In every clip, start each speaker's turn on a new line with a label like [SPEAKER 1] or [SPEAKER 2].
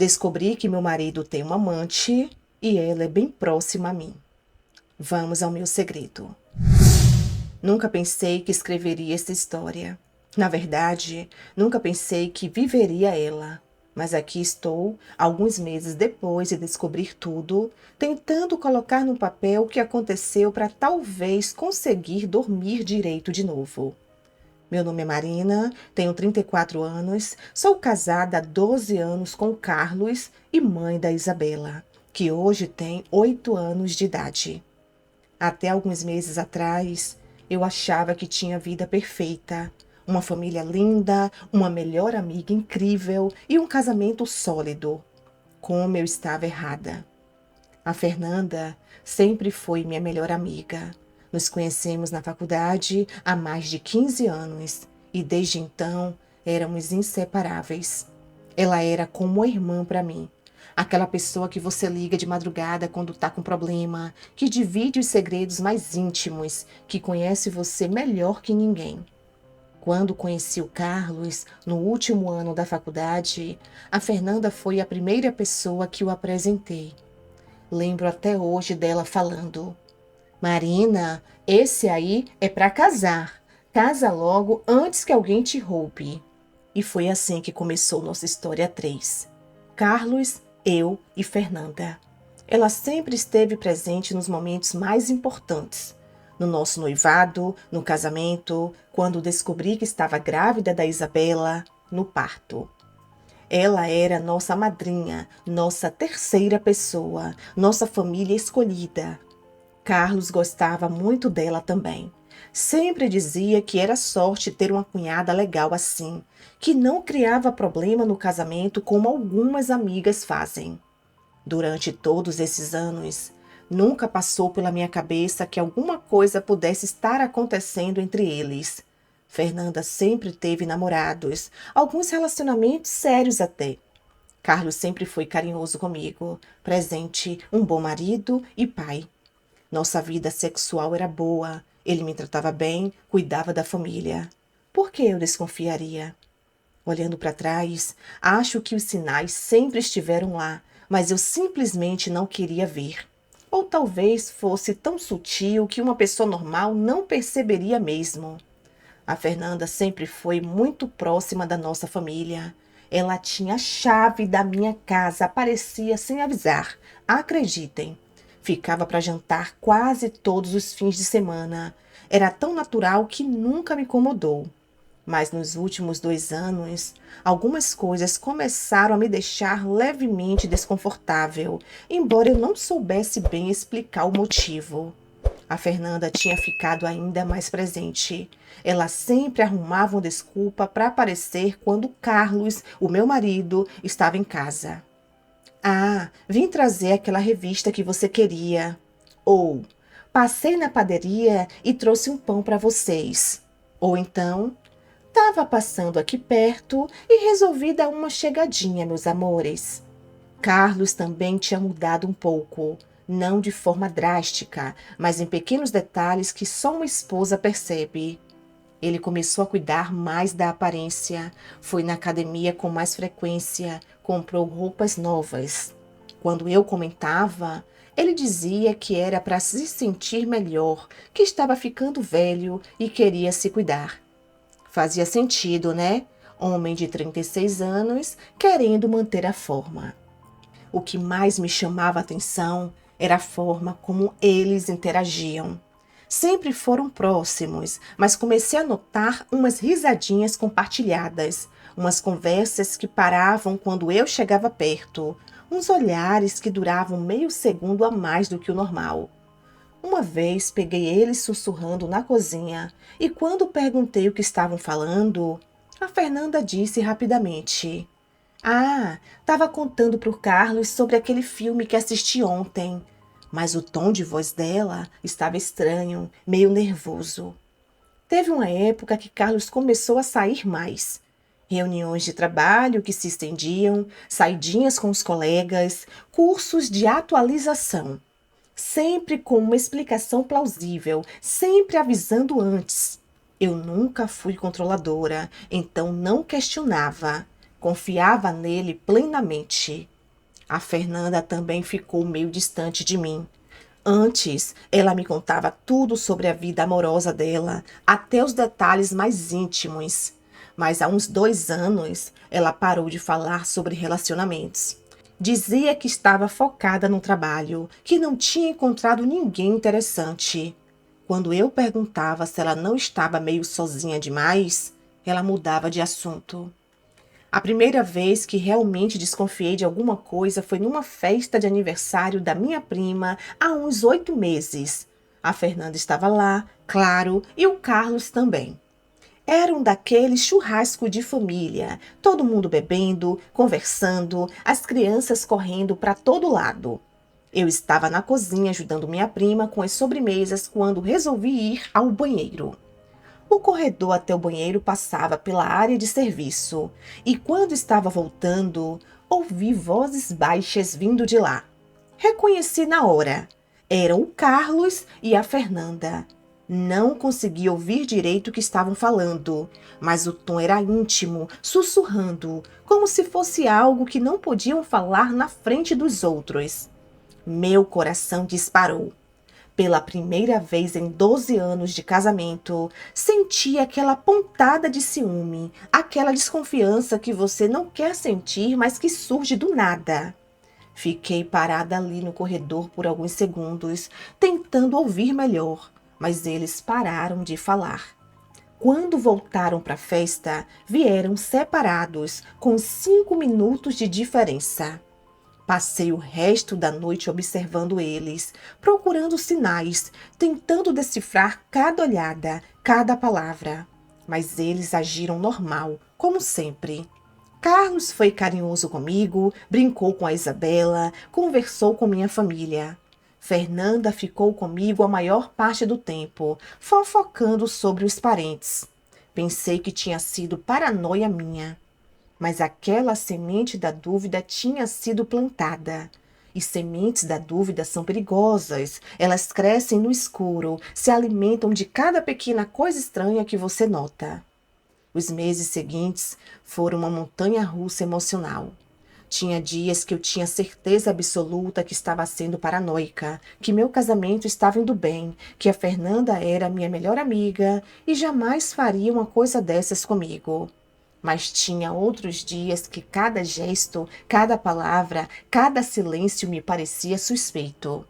[SPEAKER 1] Descobri que meu marido tem uma amante e ela é bem próxima a mim. Vamos ao meu segredo. Nunca pensei que escreveria essa história. Na verdade, nunca pensei que viveria ela. Mas aqui estou, alguns meses depois de descobrir tudo, tentando colocar no papel o que aconteceu para talvez conseguir dormir direito de novo. Meu nome é Marina, tenho 34 anos, sou casada há 12 anos com o Carlos e mãe da Isabela, que hoje tem 8 anos de idade. Até alguns meses atrás, eu achava que tinha vida perfeita, uma família linda, uma melhor amiga incrível e um casamento sólido. Como eu estava errada. A Fernanda sempre foi minha melhor amiga. Nos conhecemos na faculdade há mais de 15 anos e desde então éramos inseparáveis. Ela era como uma irmã para mim. Aquela pessoa que você liga de madrugada quando está com problema, que divide os segredos mais íntimos, que conhece você melhor que ninguém. Quando conheci o Carlos, no último ano da faculdade, a Fernanda foi a primeira pessoa que o apresentei. Lembro até hoje dela falando: Marina, esse aí é para casar. Casa logo antes que alguém te roube. E foi assim que começou nossa história 3. Carlos, eu e Fernanda. Ela sempre esteve presente nos momentos mais importantes. No nosso noivado, no casamento, quando descobri que estava grávida da Isabela, no parto. Ela era nossa madrinha, nossa terceira pessoa, nossa família escolhida. Carlos gostava muito dela também. Sempre dizia que era sorte ter uma cunhada legal assim, que não criava problema no casamento como algumas amigas fazem. Durante todos esses anos, nunca passou pela minha cabeça que alguma coisa pudesse estar acontecendo entre eles. Fernanda sempre teve namorados, alguns relacionamentos sérios até. Carlos sempre foi carinhoso comigo, presente, um bom marido e pai. Nossa vida sexual era boa, ele me tratava bem, cuidava da família. Por que eu desconfiaria? Olhando para trás, acho que os sinais sempre estiveram lá, mas eu simplesmente não queria ver. Ou talvez fosse tão sutil que uma pessoa normal não perceberia mesmo. A Fernanda sempre foi muito próxima da nossa família. Ela tinha a chave da minha casa, aparecia sem avisar. Acreditem. Ficava para jantar quase todos os fins de semana. Era tão natural que nunca me incomodou. Mas nos últimos 2 anos, algumas coisas começaram a me deixar levemente desconfortável, embora eu não soubesse bem explicar o motivo. A Fernanda tinha ficado ainda mais presente. Ela sempre arrumava uma desculpa para aparecer quando Carlos, o meu marido, estava em casa. Ah, vim trazer aquela revista que você queria. Ou, passei na padaria e trouxe um pão para vocês. Ou então, estava passando aqui perto e resolvi dar uma chegadinha, meus amores. Carlos também tinha mudado um pouco, não de forma drástica, mas em pequenos detalhes que só uma esposa percebe. Ele começou a cuidar mais da aparência, foi na academia com mais frequência, comprou roupas novas. Quando eu comentava, ele dizia que era para se sentir melhor, que estava ficando velho e queria se cuidar. Fazia sentido, né? Homem de 36 anos querendo manter a forma. O que mais me chamava a atenção era a forma como eles interagiam. Sempre foram próximos, mas comecei a notar umas risadinhas compartilhadas, umas conversas que paravam quando eu chegava perto, uns olhares que duravam meio segundo a mais do que o normal. Uma vez peguei eles sussurrando na cozinha e quando perguntei o que estavam falando, a Fernanda disse rapidamente: Ah, estava contando para o Carlos sobre aquele filme que assisti ontem. Mas o tom de voz dela estava estranho, meio nervoso. Teve uma época que Carlos começou a sair mais. Reuniões de trabalho que se estendiam, saidinhas com os colegas, cursos de atualização. Sempre com uma explicação plausível, sempre avisando antes. Eu nunca fui controladora, então não questionava. Confiava nele plenamente. A Fernanda também ficou meio distante de mim. Antes, ela me contava tudo sobre a vida amorosa dela, até os detalhes mais íntimos. Mas há uns 2 anos, ela parou de falar sobre relacionamentos. Dizia que estava focada no trabalho, que não tinha encontrado ninguém interessante. Quando eu perguntava se ela não estava meio sozinha demais, ela mudava de assunto. A primeira vez que realmente desconfiei de alguma coisa foi numa festa de aniversário da minha prima há uns 8 meses. A Fernanda estava lá, claro, e o Carlos também. Era um daqueles churrasco de família, todo mundo bebendo, conversando, as crianças correndo para todo lado. Eu estava na cozinha ajudando minha prima com as sobremesas quando resolvi ir ao banheiro. O corredor até o banheiro passava pela área de serviço, e quando estava voltando, ouvi vozes baixas vindo de lá. Reconheci na hora. Eram o Carlos e a Fernanda. Não consegui ouvir direito o que estavam falando, mas o tom era íntimo, sussurrando, como se fosse algo que não podiam falar na frente dos outros. Meu coração disparou. Pela primeira vez em 12 anos de casamento, senti aquela pontada de ciúme, aquela desconfiança que você não quer sentir, mas que surge do nada. Fiquei parada ali no corredor por alguns segundos, tentando ouvir melhor, mas eles pararam de falar. Quando voltaram para a festa, vieram separados, com 5 minutos de diferença. Passei o resto da noite observando eles, procurando sinais, tentando decifrar cada olhada, cada palavra. Mas eles agiram normal, como sempre. Carlos foi carinhoso comigo, brincou com a Isabela, conversou com minha família. Fernanda ficou comigo a maior parte do tempo, fofocando sobre os parentes. Pensei que tinha sido paranoia minha. Mas aquela semente da dúvida tinha sido plantada. E sementes da dúvida são perigosas. Elas crescem no escuro, se alimentam de cada pequena coisa estranha que você nota. Os meses seguintes foram uma montanha-russa emocional. Tinha dias que eu tinha certeza absoluta que estava sendo paranoica, que meu casamento estava indo bem, que a Fernanda era minha melhor amiga e jamais faria uma coisa dessas comigo. Mas tinha outros dias que cada gesto, cada palavra, cada silêncio me parecia suspeito.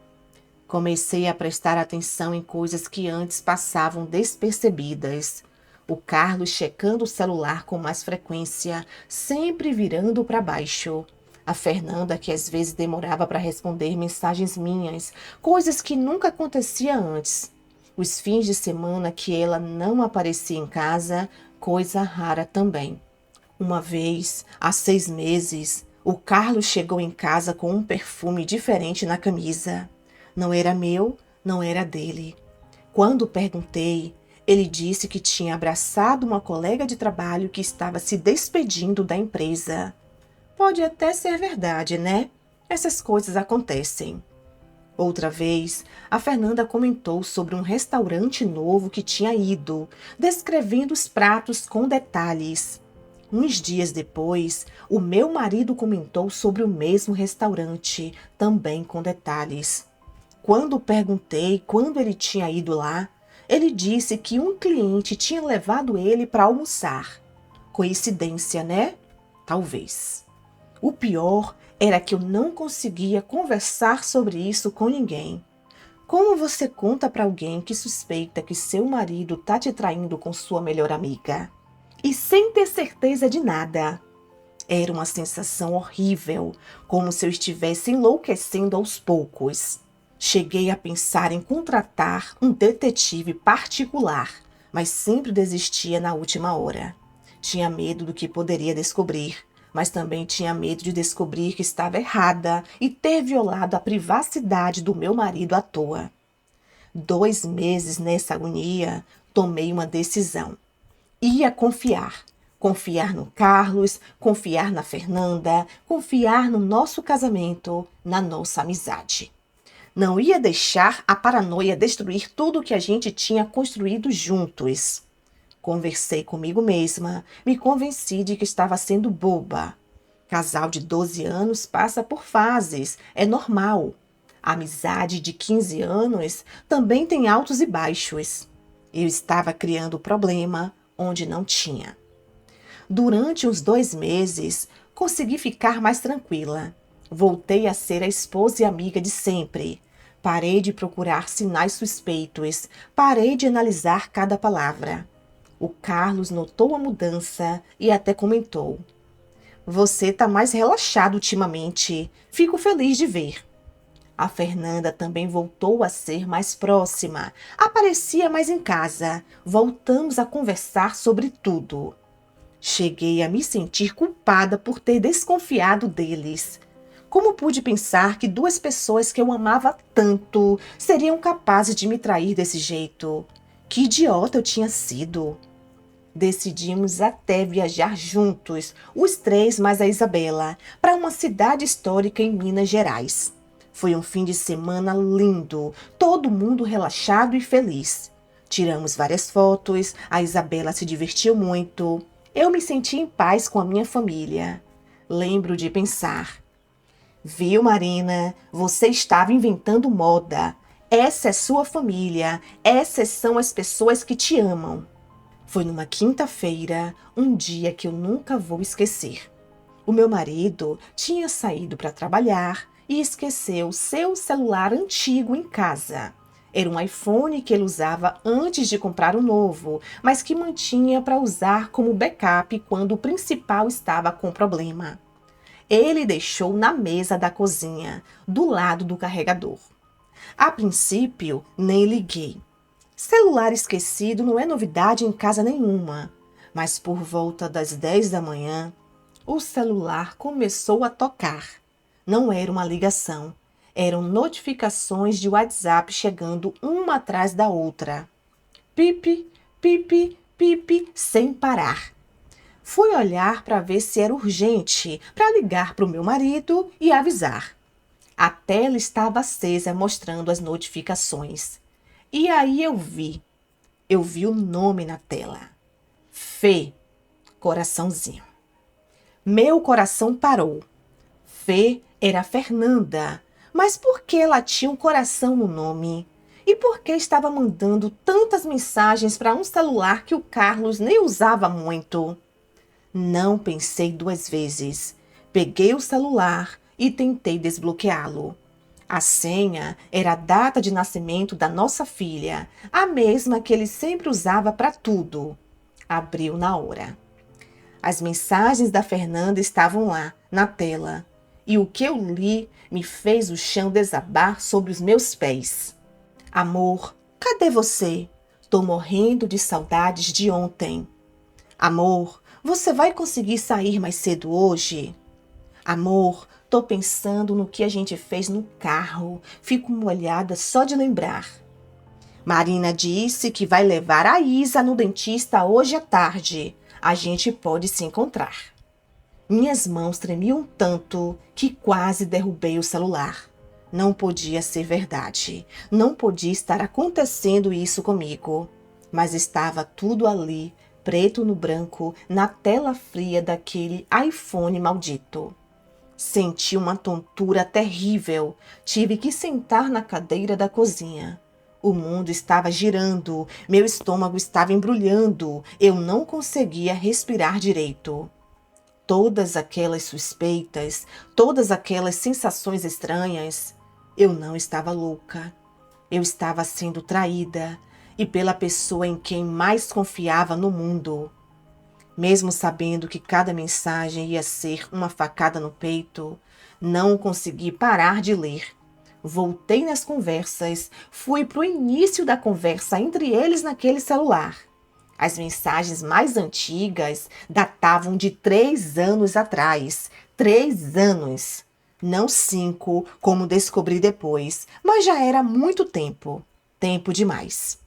[SPEAKER 1] Comecei a prestar atenção em coisas que antes passavam despercebidas. O Carlos checando o celular com mais frequência, sempre virando para baixo. A Fernanda que às vezes demorava para responder mensagens minhas, coisas que nunca acontecia antes. Os fins de semana que ela não aparecia em casa, coisa rara também. Uma vez, há 6 meses, o Carlos chegou em casa com um perfume diferente na camisa. Não era meu, não era dele. Quando perguntei, ele disse que tinha abraçado uma colega de trabalho que estava se despedindo da empresa. Pode até ser verdade, né? Essas coisas acontecem. Outra vez, a Fernanda comentou sobre um restaurante novo que tinha ido, descrevendo os pratos com detalhes. Uns dias depois, o meu marido comentou sobre o mesmo restaurante, também com detalhes. Quando perguntei quando ele tinha ido lá, ele disse que um cliente tinha levado ele para almoçar. Coincidência, né? Talvez. O pior era que eu não conseguia conversar sobre isso com ninguém. Como você conta para alguém que suspeita que seu marido tá te traindo com sua melhor amiga? E sem ter certeza de nada. Era uma sensação horrível, como se eu estivesse enlouquecendo aos poucos. Cheguei a pensar em contratar um detetive particular, mas sempre desistia na última hora. Tinha medo do que poderia descobrir, mas também tinha medo de descobrir que estava errada e ter violado a privacidade do meu marido à toa. 2 meses nessa agonia, tomei uma decisão. Ia confiar. Confiar no Carlos, confiar na Fernanda, confiar no nosso casamento, na nossa amizade. Não ia deixar a paranoia destruir tudo que a gente tinha construído juntos. Conversei comigo mesma, me convenci de que estava sendo boba. Casal de 12 anos passa por fases, é normal. A amizade de 15 anos também tem altos e baixos. Eu estava criando problema onde não tinha. Durante uns 2 meses, consegui ficar mais tranquila. Voltei a ser a esposa e amiga de sempre. Parei de procurar sinais suspeitos. Parei de analisar cada palavra. O Carlos notou a mudança e até comentou: "Você tá mais relaxado ultimamente. Fico feliz de ver." A Fernanda também voltou a ser mais próxima. Aparecia mais em casa. Voltamos a conversar sobre tudo. Cheguei a me sentir culpada por ter desconfiado deles. Como pude pensar que 2 pessoas que eu amava tanto seriam capazes de me trair desse jeito? Que idiota eu tinha sido! Decidimos até viajar juntos, os 3 mais a Isabela, para uma cidade histórica em Minas Gerais. Foi um fim de semana lindo, todo mundo relaxado e feliz. Tiramos várias fotos, a Isabela se divertiu muito. Eu me senti em paz com a minha família. Lembro de pensar: "Viu, Marina? Você estava inventando moda. Essa é sua família. Essas são as pessoas que te amam." Foi numa quinta-feira, um dia que eu nunca vou esquecer. O meu marido tinha saído para trabalhar e esqueceu seu celular antigo em casa. Era um iPhone que ele usava antes de comprar o novo, mas que mantinha para usar como backup quando o principal estava com problema. Ele deixou na mesa da cozinha, do lado do carregador. A princípio, nem liguei. Celular esquecido não é novidade em casa nenhuma, mas por volta das 10 da manhã, o celular começou a tocar. Não era uma ligação, eram notificações de WhatsApp chegando uma atrás da outra. Pipe, pipe, pipe, sem parar. Fui olhar para ver se era urgente, para ligar para o meu marido e avisar. A tela estava acesa mostrando as notificações. E aí eu vi o nome na tela. Fê, coraçãozinho. Meu coração parou. Fê era Fernanda, mas por que ela tinha um coração no nome? E por que estava mandando tantas mensagens para um celular que o Carlos nem usava muito? Não pensei 2 vezes. Peguei o celular e tentei desbloqueá-lo. A senha era a data de nascimento da nossa filha, a mesma que ele sempre usava para tudo. Abriu na hora. As mensagens da Fernanda estavam lá, na tela, e o que eu li me fez o chão desabar sobre os meus pés. "Amor, cadê você? Tô morrendo de saudades de ontem. Amor, você vai conseguir sair mais cedo hoje? Amor, tô pensando no que a gente fez no carro. Fico molhada só de lembrar. Marina disse que vai levar a Isa no dentista hoje à tarde. A gente pode se encontrar." Minhas mãos tremiam tanto que quase derrubei o celular. Não podia ser verdade. Não podia estar acontecendo isso comigo. Mas estava tudo ali, preto no branco, na tela fria daquele iPhone maldito. Senti uma tontura terrível. Tive que sentar na cadeira da cozinha. O mundo estava girando, meu estômago estava embrulhando, eu não conseguia respirar direito. Todas aquelas suspeitas, todas aquelas sensações estranhas, eu não estava louca. Eu estava sendo traída, e pela pessoa em quem mais confiava no mundo. Mesmo sabendo que cada mensagem ia ser uma facada no peito, não consegui parar de ler. Voltei nas conversas, fui para o início da conversa entre eles naquele celular. As mensagens mais antigas datavam de 3 anos atrás. 3 anos. Não 5, como descobri depois, mas já era muito tempo. Tempo demais.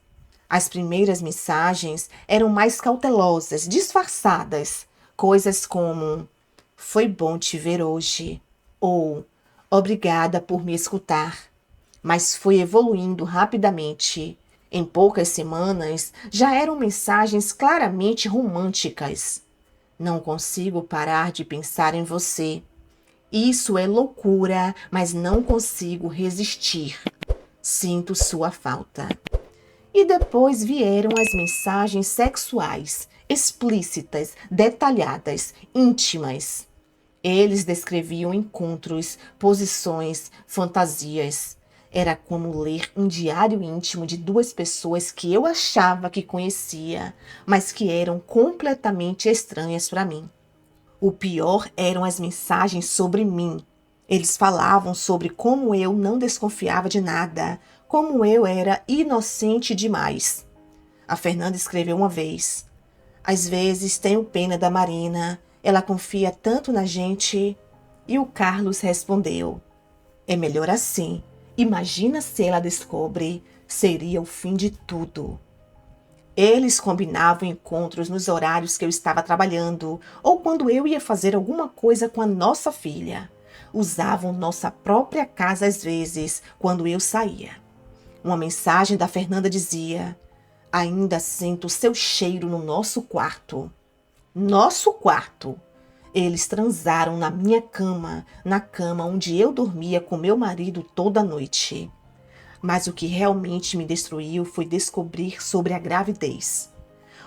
[SPEAKER 1] As primeiras mensagens eram mais cautelosas, disfarçadas. Coisas como: "Foi bom te ver hoje." Ou "Obrigada por me escutar." Mas foi evoluindo rapidamente. Em poucas semanas, já eram mensagens claramente românticas. Não consigo parar de pensar em você. Isso é loucura, mas não consigo resistir. Sinto sua falta. E depois vieram as mensagens sexuais, explícitas, detalhadas, íntimas. Eles descreviam encontros, posições, fantasias. Era como ler um diário íntimo de duas pessoas que eu achava que conhecia, mas que eram completamente estranhas para mim. O pior eram as mensagens sobre mim. Eles falavam sobre como eu não desconfiava de nada, como eu era inocente demais. A Fernanda escreveu uma vez: às vezes tenho pena da Marina, ela confia tanto na gente. E o Carlos respondeu: é melhor assim. Imagina se ela descobre, seria o fim de tudo. Eles combinavam encontros nos horários que eu estava trabalhando ou quando eu ia fazer alguma coisa com a nossa filha. Usavam nossa própria casa às vezes, quando eu saía. Uma mensagem da Fernanda dizia: ainda sinto seu cheiro no nosso quarto. Nosso quarto! Eles transaram na minha cama, na cama onde eu dormia com meu marido toda noite. Mas o que realmente me destruiu foi descobrir sobre a gravidez.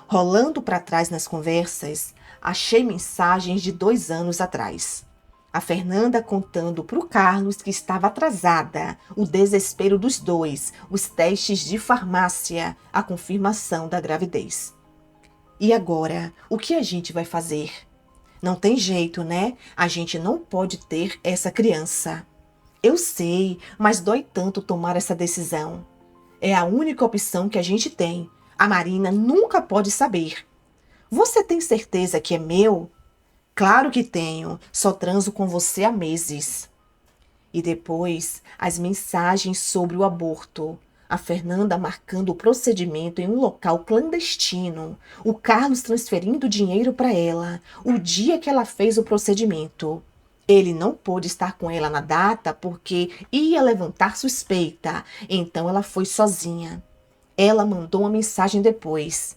[SPEAKER 1] Rolando para trás nas conversas, achei mensagens de 2 anos atrás. A Fernanda contando para o Carlos que estava atrasada, o desespero dos dois, os testes de farmácia, a confirmação da gravidez. E agora, o que a gente vai fazer? Não tem jeito, né? A gente não pode ter essa criança. Eu sei, mas dói tanto tomar essa decisão. É a única opção que a gente tem. A Marina nunca pode saber. Você tem certeza que é meu? Claro que tenho. Só transo com você há meses. E depois, as mensagens sobre o aborto. A Fernanda marcando o procedimento em um local clandestino. O Carlos transferindo dinheiro para ela. O dia que ela fez o procedimento. Ele não pôde estar com ela na data porque ia levantar suspeita. Então ela foi sozinha. Ela mandou uma mensagem depois: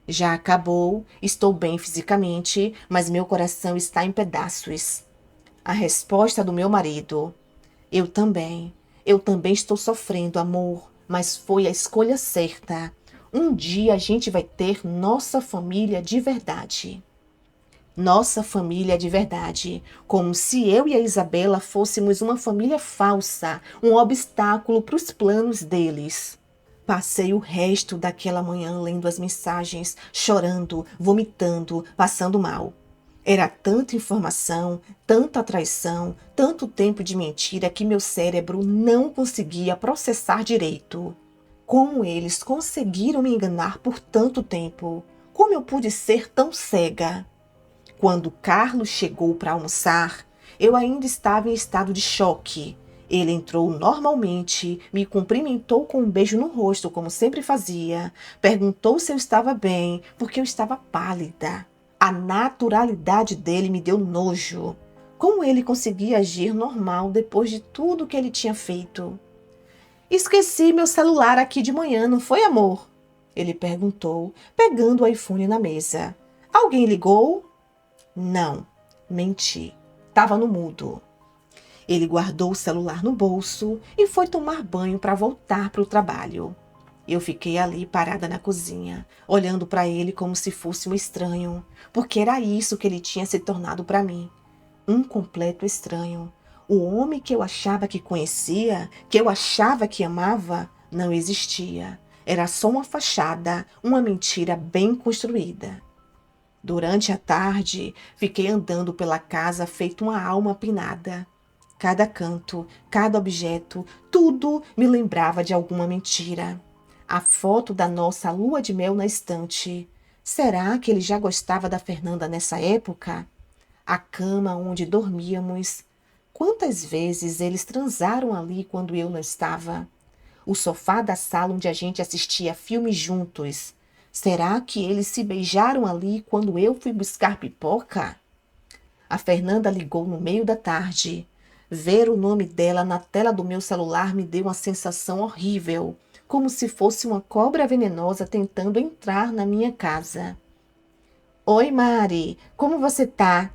[SPEAKER 1] já acabou, estou bem fisicamente, mas meu coração está em pedaços. A resposta do meu marido: eu também. Eu também estou sofrendo, amor, mas foi a escolha certa. Um dia a gente vai ter nossa família de verdade. Nossa família de verdade, como se eu e a Isabela fôssemos uma família falsa, um obstáculo para os planos deles. Passei o resto daquela manhã lendo as mensagens, chorando, vomitando, passando mal. Era tanta informação, tanta traição, tanto tempo de mentira que meu cérebro não conseguia processar direito. Como eles conseguiram me enganar por tanto tempo? Como eu pude ser tão cega? Quando Carlos chegou para almoçar, eu ainda estava em estado de choque. Ele entrou normalmente, me cumprimentou com um beijo no rosto, como sempre fazia, perguntou se eu estava bem, porque eu estava pálida. A naturalidade dele me deu nojo. Como ele conseguia agir normal depois de tudo que ele tinha feito? Esqueci meu celular aqui de manhã, não foi, amor? Ele perguntou, pegando o iPhone na mesa. Alguém ligou? Não, menti. Estava no mudo. Ele guardou o celular no bolso e foi tomar banho para voltar para o trabalho. Eu fiquei ali parada na cozinha, olhando para ele como se fosse um estranho, porque era isso que ele tinha se tornado para mim. Um completo estranho. O homem que eu achava que conhecia, que eu achava que amava, não existia. Era só uma fachada, uma mentira bem construída. Durante a tarde, fiquei andando pela casa feito uma alma penada. Cada canto, cada objeto, tudo me lembrava de alguma mentira. A foto da nossa lua de mel na estante. Será que ele já gostava da Fernanda nessa época? A cama onde dormíamos. Quantas vezes eles transaram ali quando eu não estava? O sofá da sala onde a gente assistia filmes juntos. Será que eles se beijaram ali quando eu fui buscar pipoca? A Fernanda ligou no meio da tarde. Ver o nome dela na tela do meu celular me deu uma sensação horrível. como se fosse uma cobra venenosa tentando entrar na minha casa. Oi, Mari, como você tá?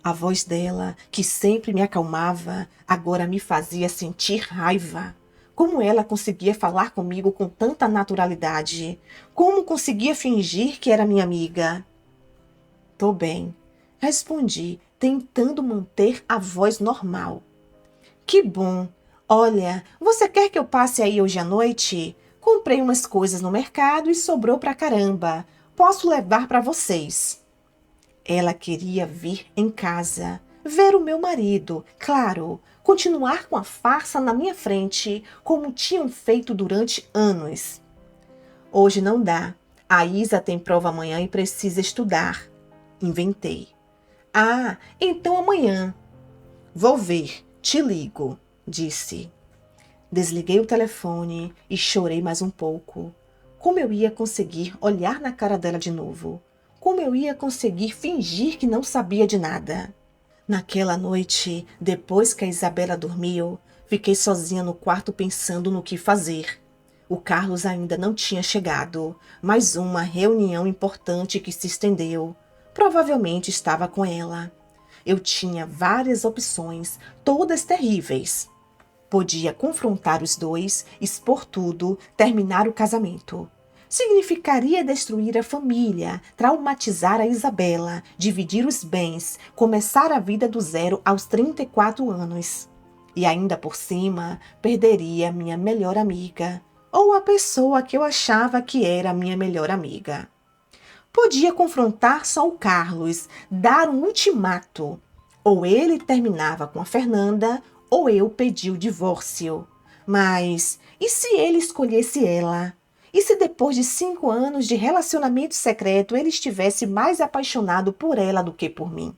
[SPEAKER 1] A voz dela, que sempre me acalmava, agora me fazia sentir raiva. Como ela conseguia falar comigo com tanta naturalidade? Como conseguia fingir que era minha amiga? Tô bem, respondi, tentando manter a voz normal. Que bom! Olha, você quer que eu passe aí hoje à noite? Comprei umas coisas no mercado e sobrou pra caramba. Posso levar pra vocês. Ela queria vir em casa, ver o meu marido, claro, continuar com a farsa na minha frente, como tinham feito durante anos. Hoje não dá. A Isa tem prova amanhã e precisa estudar. Inventei. Ah, então amanhã. Vou ver, te ligo, disse. Desliguei o telefone e chorei mais um pouco. Como eu ia conseguir olhar na cara dela de novo? Como eu ia conseguir fingir que não sabia de nada? Naquela noite, depois que a Isabela dormiu, fiquei sozinha no quarto pensando no que fazer. O Carlos ainda não tinha chegado. Mais uma reunião importante que se estendeu. Provavelmente estava com ela. Eu tinha várias opções, todas terríveis. Podia confrontar os dois, expor tudo, terminar o casamento. Significaria destruir a família, traumatizar a Isabela, dividir os bens, começar a vida do zero aos 34 anos. E ainda por cima, perderia minha melhor amiga, ou a pessoa que eu achava que era minha melhor amiga. Podia confrontar só o Carlos, dar um ultimato. Ou ele terminava com a Fernanda, ou eu pedia o divórcio. Mas e se ele escolhesse ela? E se depois de 5 anos de relacionamento secreto ele estivesse mais apaixonado por ela do que por mim?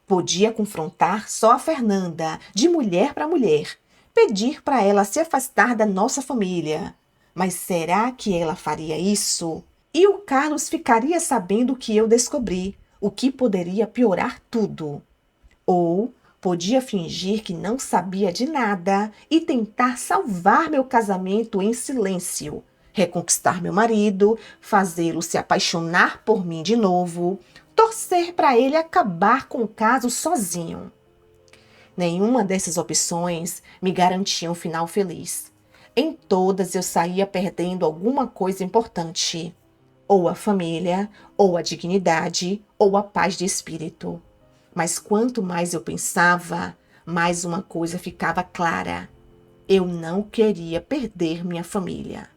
[SPEAKER 1] Podia confrontar só a Fernanda, de mulher para mulher. Pedir para ela se afastar da nossa família. Mas será que ela faria isso? E o Carlos ficaria sabendo o que eu descobri, o que poderia piorar tudo. Ou podia fingir que não sabia de nada e tentar salvar meu casamento em silêncio, reconquistar meu marido, fazê-lo se apaixonar por mim de novo, torcer para ele acabar com o caso sozinho. Nenhuma dessas opções me garantia um final feliz. Em todas eu saía perdendo alguma coisa importante. Ou a família, ou a dignidade, ou a paz de espírito. Mas quanto mais eu pensava, mais uma coisa ficava clara. Eu não queria perder minha família.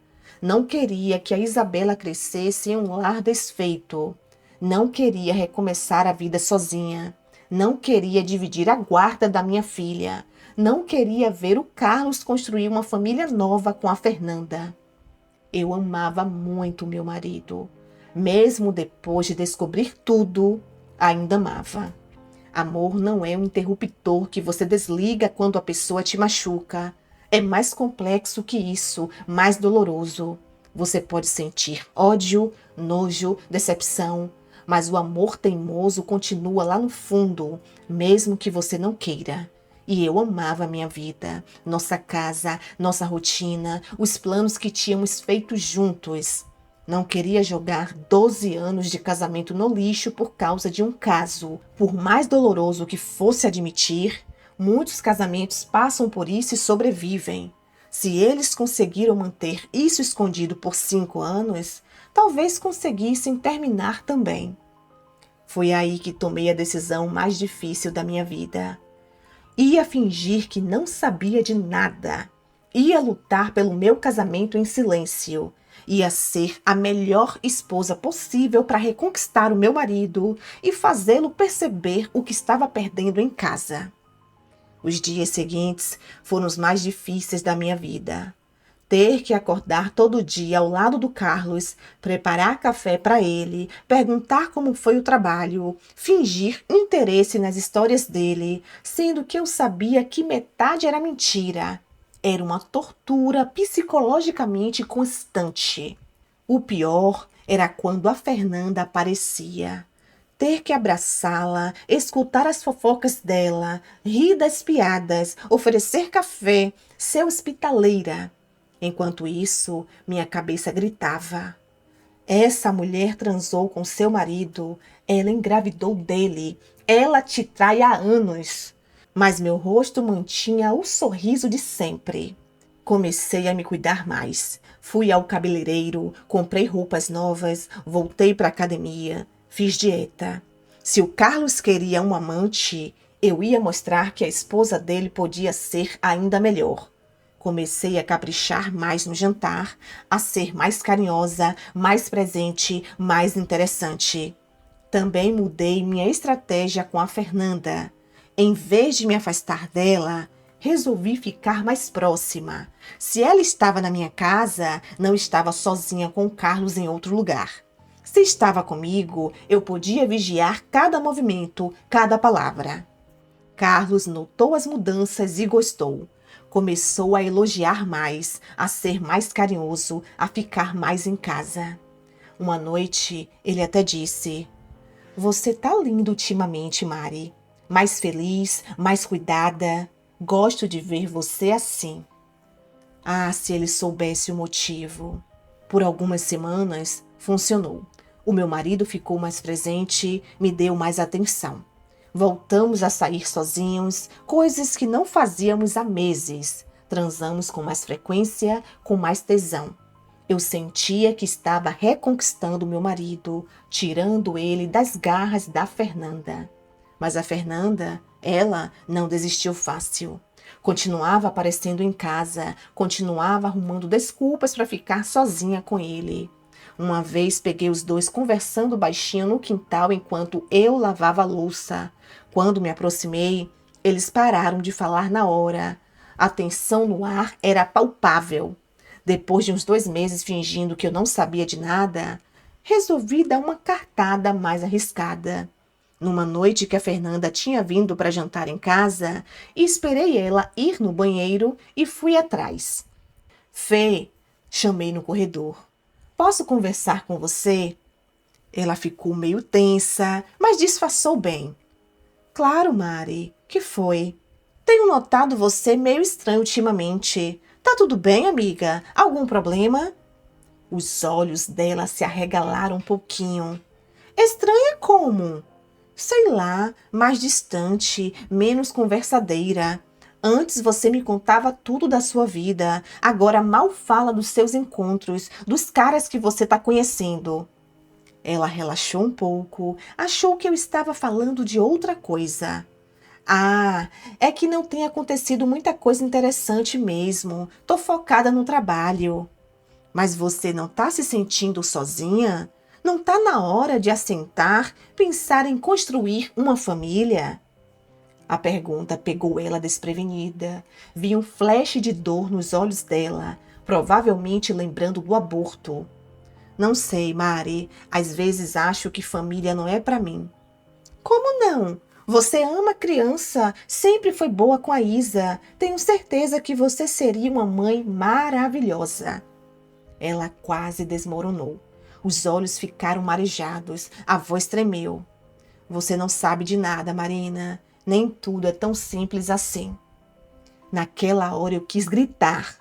[SPEAKER 1] Não queria que a Isabela crescesse em um lar desfeito. Não queria recomeçar a vida sozinha. Não queria dividir a guarda da minha filha. Não queria ver o Carlos construir uma família nova com a Fernanda. Eu amava muito meu marido. Mesmo depois de descobrir tudo, ainda amava. Amor não é um interruptor que você desliga quando a pessoa te machuca. É mais complexo que isso, mais doloroso. Você pode sentir ódio, nojo, decepção, mas o amor teimoso continua lá no fundo, mesmo que você não queira. E eu amava minha vida, nossa casa, nossa rotina, os planos que tínhamos feito juntos. Não queria jogar 12 anos de casamento no lixo por causa de um caso. Por mais doloroso que fosse admitir, muitos casamentos passam por isso e sobrevivem. Se eles conseguiram manter isso escondido por 5 anos, talvez conseguissem terminar também. Foi aí que tomei a decisão mais difícil da minha vida. Ia fingir que não sabia de nada. Ia lutar pelo meu casamento em silêncio. Ia ser a melhor esposa possível para reconquistar o meu marido e fazê-lo perceber o que estava perdendo em casa. Os dias seguintes foram os mais difíceis da minha vida. Ter que acordar todo dia ao lado do Carlos, preparar café para ele, perguntar como foi o trabalho, fingir interesse nas histórias dele, sendo que eu sabia que metade era mentira. Era uma tortura psicologicamente constante. O pior era quando a Fernanda aparecia. Ter que abraçá-la, escutar as fofocas dela, rir das piadas, oferecer café, ser hospitaleira. Enquanto isso, minha cabeça gritava: essa mulher transou com seu marido, ela engravidou dele, ela te trai há anos. Mas meu rosto mantinha o sorriso de sempre. Comecei a me cuidar mais. Fui ao cabeleireiro, comprei roupas novas, voltei para a academia, fiz dieta. Se o Carlos queria um amante, eu ia mostrar que a esposa dele podia ser ainda melhor. Comecei a caprichar mais no jantar, a ser mais carinhosa, mais presente, mais interessante. Também mudei minha estratégia com a Fernanda. Em vez de me afastar dela, resolvi ficar mais próxima. Se ela estava na minha casa, não estava sozinha com o Carlos em outro lugar. Se estava comigo, eu podia vigiar cada movimento, cada palavra. Carlos notou as mudanças e gostou. Começou a elogiar mais, a ser mais carinhoso, a ficar mais em casa. Uma noite, ele até disse: você tá linda ultimamente, Mari. Mais feliz, mais cuidada. Gosto de ver você assim. Ah, se ele soubesse o motivo. Por algumas semanas, funcionou. O meu marido ficou mais presente, me deu mais atenção. Voltamos a sair sozinhos, coisas que não fazíamos há meses. Transamos com mais frequência, com mais tesão. Eu sentia que estava reconquistando meu marido, tirando ele das garras da Fernanda. Mas a Fernanda, ela não desistiu fácil. Continuava aparecendo em casa, continuava arrumando desculpas para ficar sozinha com ele. Uma vez peguei os dois conversando baixinho no quintal enquanto eu lavava a louça. Quando me aproximei, eles pararam de falar na hora. A tensão no ar era palpável. Depois de uns 2 meses fingindo que eu não sabia de nada, resolvi dar uma cartada mais arriscada. Numa noite que a Fernanda tinha vindo para jantar em casa, esperei ela ir no banheiro e fui atrás. Fê, chamei no corredor. Posso conversar com você? Ela ficou meio tensa, mas disfarçou bem. Claro, Mari. Que foi? Tenho notado você meio estranho ultimamente. Tá tudo bem, amiga? Algum problema? Os olhos dela se arregalaram um pouquinho. Estranha como? Sei lá, mais distante, menos conversadeira. Antes você me contava tudo da sua vida. Agora mal fala dos seus encontros, dos caras que você tá conhecendo. Ela relaxou um pouco, achou que eu estava falando de outra coisa. Ah, é que não tem acontecido muita coisa interessante mesmo. Tô focada no trabalho. Mas você não tá se sentindo sozinha? Não tá na hora de assentar, pensar em construir uma família? A pergunta pegou ela desprevenida. Vi um flash de dor nos olhos dela, provavelmente lembrando do aborto. Não sei, Mari. Às vezes acho que família não é para mim. Como não? Você ama criança, sempre foi boa com a Isa. Tenho certeza que você seria uma mãe maravilhosa. Ela quase desmoronou. Os olhos ficaram marejados, a voz tremeu. Você não sabe de nada, Marina. Nem tudo é tão simples assim. Naquela hora eu quis gritar.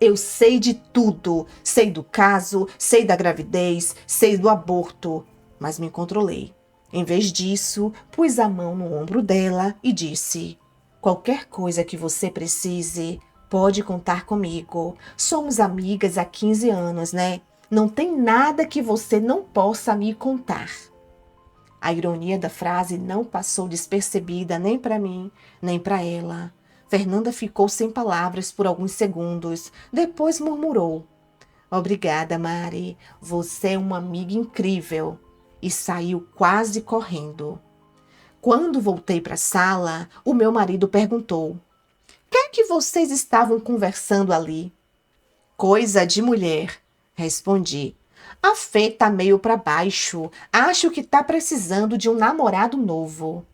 [SPEAKER 1] Eu sei de tudo. Sei do caso, sei da gravidez, sei do aborto. Mas me controlei. Em vez disso, pus a mão no ombro dela e disse: qualquer coisa que você precise, pode contar comigo. Somos amigas há 15 anos, né? Não tem nada que você não possa me contar. A ironia da frase não passou despercebida nem para mim, nem para ela. Fernanda ficou sem palavras por alguns segundos. Depois murmurou: obrigada, Mari. Você é uma amiga incrível. E saiu quase correndo. Quando voltei para a sala, o meu marido perguntou: que é que vocês estavam conversando ali? Coisa de mulher, respondi. A Fê tá meio para baixo. Acho que tá precisando de um namorado novo.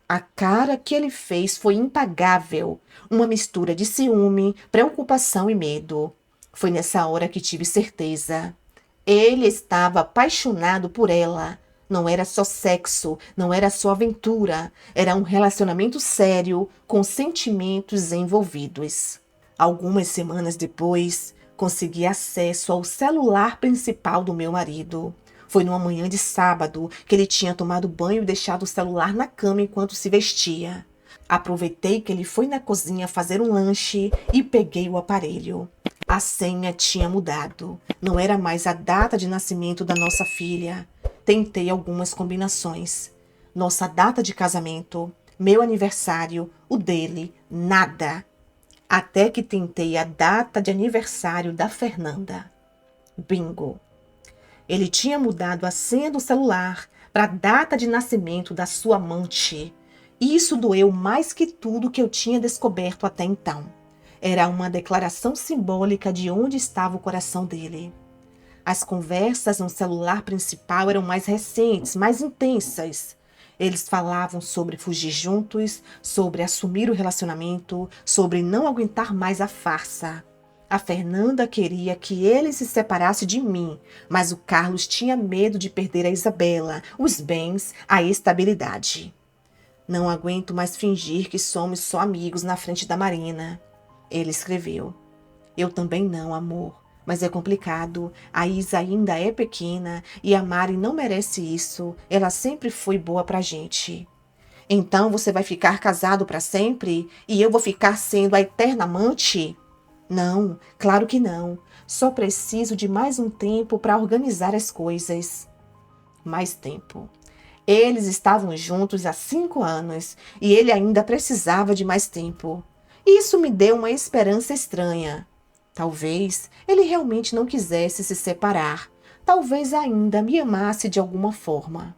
[SPEAKER 1] A cara que ele fez foi impagável. Uma mistura de ciúme, preocupação e medo. Foi nessa hora que tive certeza. Ele estava apaixonado por ela. Não era só sexo, não era só aventura. Era um relacionamento sério, com sentimentos envolvidos. Algumas semanas depois, Consegui acesso ao celular principal do meu marido. Foi numa manhã de sábado que ele tinha tomado banho e deixado o celular na cama enquanto se vestia. Aproveitei que ele foi na cozinha fazer um lanche e peguei o aparelho. A senha tinha mudado. Não era mais a data de nascimento da nossa filha. Tentei algumas combinações. Nossa data de casamento, meu aniversário, o dele, nada. Até que tentei a data de aniversário da Fernanda. Bingo! Ele tinha mudado a senha do celular para a data de nascimento da sua amante. Isso doeu mais que tudo que eu tinha descoberto até então. Era uma declaração simbólica de onde estava o coração dele. As conversas no celular principal eram mais recentes, mais intensas. Eles falavam sobre fugir juntos, sobre assumir o relacionamento, sobre não aguentar mais a farsa. A Fernanda queria que ele se separasse de mim, mas o Carlos tinha medo de perder a Isabela, os bens, a estabilidade. Não aguento mais fingir que somos só amigos na frente da Marina. Ele escreveu. Eu também não, amor. Mas é complicado. A Isa ainda é pequena e a Mari não merece isso. Ela sempre foi boa pra gente. Então você vai ficar casado pra sempre e eu vou ficar sendo a eterna amante? Não, claro que não. Só preciso de mais um tempo para organizar as coisas. Mais tempo. Eles estavam juntos há 5 anos e ele ainda precisava de mais tempo. Isso me deu uma esperança estranha. Talvez ele realmente não quisesse se separar. Talvez ainda me amasse de alguma forma.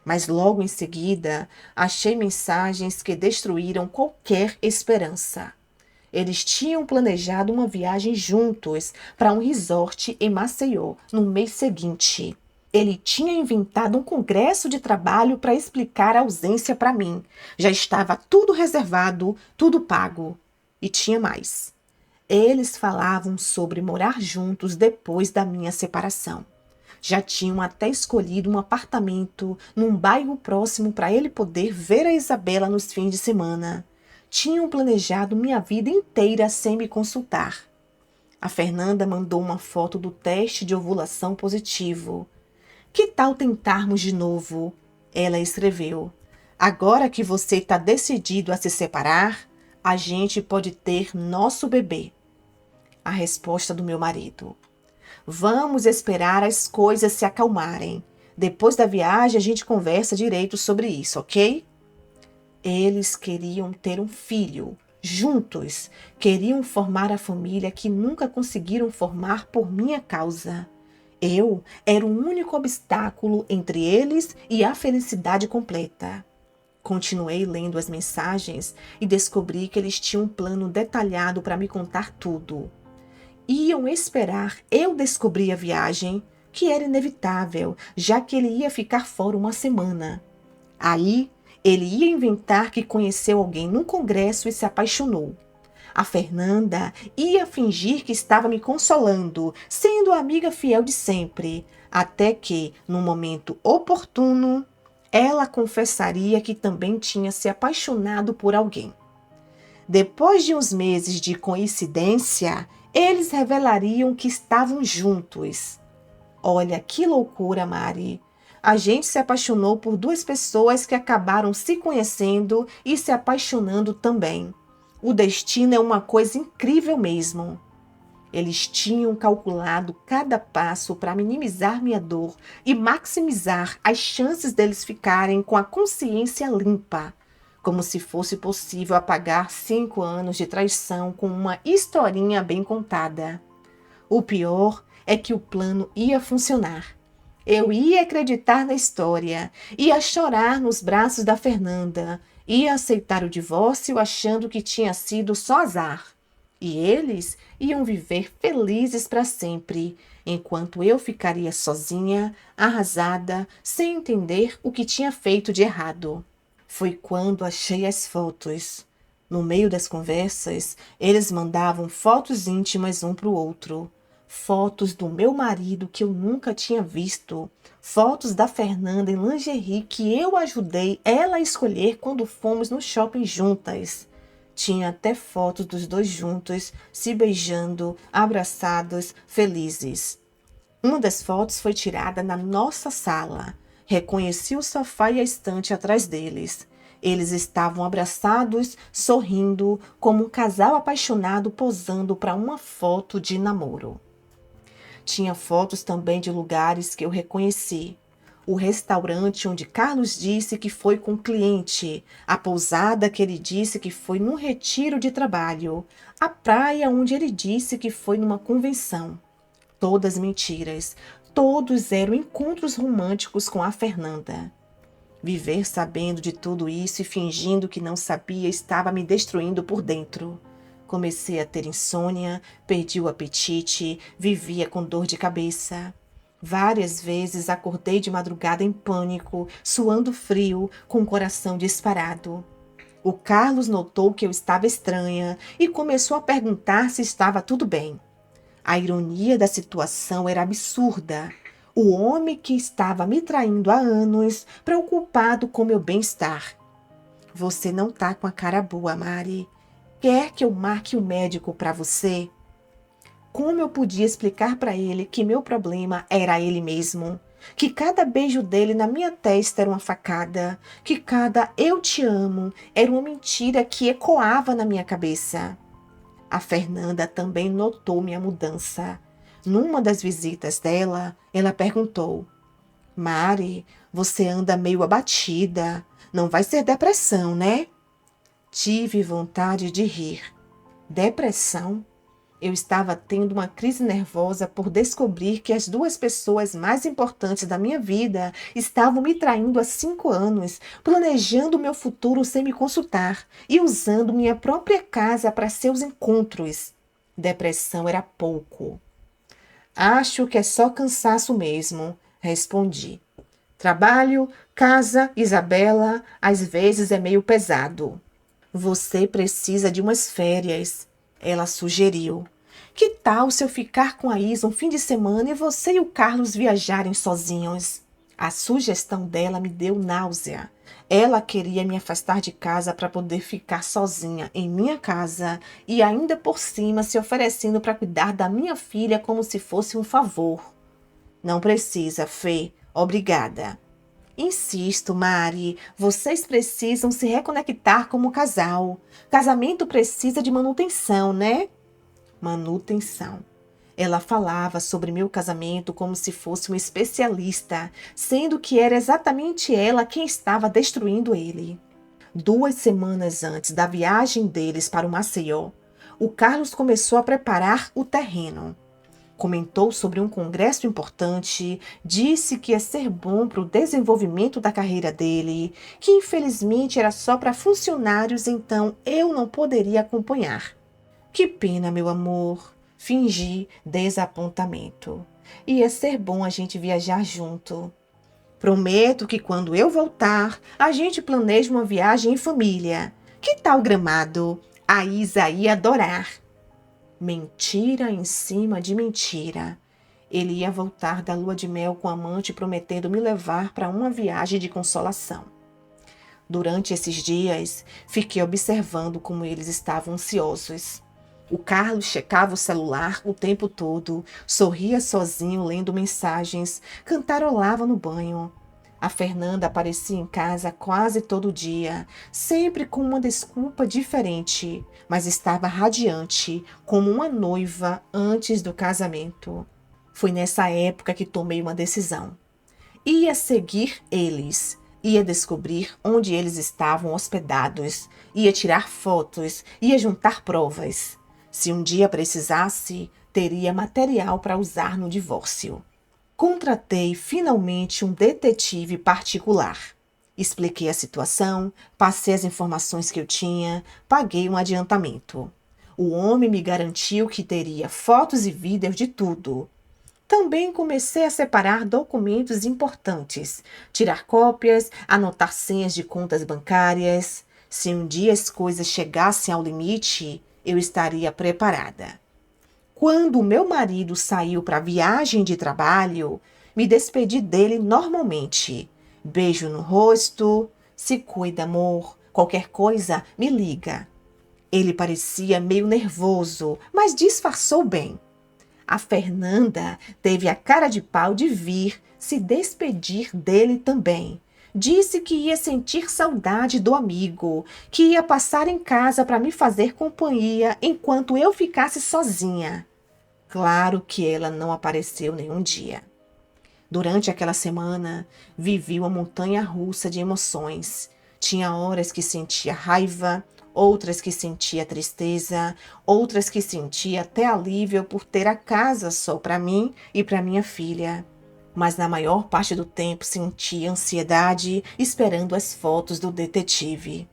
[SPEAKER 1] Mas logo em seguida, achei mensagens que destruíram qualquer esperança. Eles tinham planejado uma viagem juntos para um resort em Maceió no mês seguinte. Ele tinha inventado um congresso de trabalho para explicar a ausência para mim. Já estava tudo reservado, tudo pago. E tinha mais. Eles falavam sobre morar juntos depois da minha separação. Já tinham até escolhido um apartamento num bairro próximo para ele poder ver a Isabela nos fins de semana. Tinham planejado minha vida inteira sem me consultar. A Fernanda mandou uma foto do teste de ovulação positivo. Que tal tentarmos de novo? Ela escreveu. Agora que você está decidido a se separar, a gente pode ter nosso bebê. A resposta do meu marido. Vamos esperar as coisas se acalmarem. Depois da viagem a gente conversa direito sobre isso, ok? Eles queriam ter um filho, juntos. Queriam formar a família que nunca conseguiram formar por minha causa. Eu era o único obstáculo entre eles e a felicidade completa. Continuei lendo as mensagens e descobri que eles tinham um plano detalhado para me contar tudo. Iam esperar eu descobrir a viagem, que era inevitável, já que ele ia ficar fora uma semana. Aí, ele ia inventar que conheceu alguém num congresso e se apaixonou. A Fernanda ia fingir que estava me consolando, sendo a amiga fiel de sempre, até que, no momento oportuno, ela confessaria que também tinha se apaixonado por alguém. Depois de uns meses de coincidência, eles revelariam que estavam juntos. Olha que loucura, Mari! A gente se apaixonou por 2 pessoas que acabaram se conhecendo e se apaixonando também. O destino é uma coisa incrível mesmo. Eles tinham calculado cada passo para minimizar minha dor e maximizar as chances deles ficarem com a consciência limpa, como se fosse possível apagar 5 anos de traição com uma historinha bem contada. O pior é que o plano ia funcionar. Eu ia acreditar na história, ia chorar nos braços da Fernanda, ia aceitar o divórcio achando que tinha sido só azar. E eles iam viver felizes para sempre, enquanto eu ficaria sozinha, arrasada, sem entender o que tinha feito de errado. Foi quando achei as fotos. No meio das conversas, eles mandavam fotos íntimas um para o outro. Fotos do meu marido que eu nunca tinha visto. Fotos da Fernanda em lingerie que eu ajudei ela a escolher quando fomos no shopping juntas. Tinha até fotos dos dois juntos, se beijando, abraçados, felizes. Uma das fotos foi tirada na nossa sala. Reconheci o sofá e a estante atrás deles. Eles estavam abraçados, sorrindo, como um casal apaixonado posando para uma foto de namoro. Tinha fotos também de lugares que eu reconheci. O restaurante onde Carlos disse que foi com o cliente, a pousada que ele disse que foi num retiro de trabalho, a praia onde ele disse que foi numa convenção. Todas mentiras. Todos eram encontros românticos com a Fernanda. Viver sabendo de tudo isso e fingindo que não sabia estava me destruindo por dentro. Comecei a ter insônia, perdi o apetite, vivia com dor de cabeça. Várias vezes acordei de madrugada em pânico, suando frio, com o coração disparado. O Carlos notou que eu estava estranha e começou a perguntar se estava tudo bem. A ironia da situação era absurda. O homem que estava me traindo há anos, preocupado com meu bem-estar. Você não tá com a cara boa, Mari. Quer que eu marque o médico para você? Como eu podia explicar para ele que meu problema era ele mesmo? Que cada beijo dele na minha testa era uma facada? Que cada eu te amo era uma mentira que ecoava na minha cabeça? A Fernanda também notou minha mudança. Numa das visitas dela, ela perguntou: Mari, você anda meio abatida. Não vai ser depressão, né? Tive vontade de rir. Depressão? Eu estava tendo uma crise nervosa por descobrir que as duas pessoas mais importantes da minha vida estavam me traindo há 5 anos, planejando meu futuro sem me consultar e usando minha própria casa para seus encontros. Depressão era pouco. Acho que é só cansaço mesmo, respondi. Trabalho, casa, Isabela, às vezes é meio pesado. Você precisa de umas férias, ela sugeriu. Que tal se eu ficar com a Isa um fim de semana e você e o Carlos viajarem sozinhos? A sugestão dela me deu náusea. Ela queria me afastar de casa para poder ficar sozinha em minha casa e ainda por cima se oferecendo para cuidar da minha filha como se fosse um favor. Não precisa, Fê. Obrigada. Insisto, Mari, vocês precisam se reconectar como casal. Casamento precisa de manutenção, né? Manutenção. Ela falava sobre meu casamento como se fosse um especialista, sendo que era exatamente ela quem estava destruindo ele. 2 semanas antes da viagem deles para o Maceió, o Carlos começou a preparar o terreno. Comentou sobre um congresso importante, disse que ia ser bom para o desenvolvimento da carreira dele, que infelizmente era só para funcionários, então eu não poderia acompanhar. Que pena, meu amor. Fingi desapontamento. Ia ser bom a gente viajar junto. Prometo que quando eu voltar, a gente planeja uma viagem em família. Que tal Gramado? A Isa ia adorar. Mentira em cima de mentira. Ele ia voltar da lua de mel com a amante prometendo me levar para uma viagem de consolação. Durante esses dias, fiquei observando como eles estavam ansiosos. O Carlos checava o celular o tempo todo, sorria sozinho lendo mensagens, cantarolava no banho. A Fernanda aparecia em casa quase todo dia, sempre com uma desculpa diferente, mas estava radiante, como uma noiva antes do casamento. Foi nessa época que tomei uma decisão. Ia seguir eles, ia descobrir onde eles estavam hospedados, ia tirar fotos, ia juntar provas. Se um dia precisasse, teria material para usar no divórcio. Contratei finalmente um detetive particular. Expliquei a situação, passei as informações que eu tinha, paguei um adiantamento. O homem me garantiu que teria fotos e vídeos de tudo. Também comecei a separar documentos importantes, tirar cópias, anotar senhas de contas bancárias. Se um dia as coisas chegassem ao limite, eu estaria preparada. Quando o meu marido saiu para a viagem de trabalho, me despedi dele normalmente. Beijo no rosto, se cuida, amor, qualquer coisa, me liga. Ele parecia meio nervoso, mas disfarçou bem. A Fernanda teve a cara de pau de vir se despedir dele também. Disse que ia sentir saudade do amigo, que ia passar em casa para me fazer companhia enquanto eu ficasse sozinha. Claro que ela não apareceu nenhum dia. Durante aquela semana, vivi uma montanha-russa de emoções. Tinha horas que sentia raiva, outras que sentia tristeza, outras que sentia até alívio por ter a casa só para mim e para minha filha. Mas na maior parte do tempo sentia ansiedade esperando as fotos do detetive.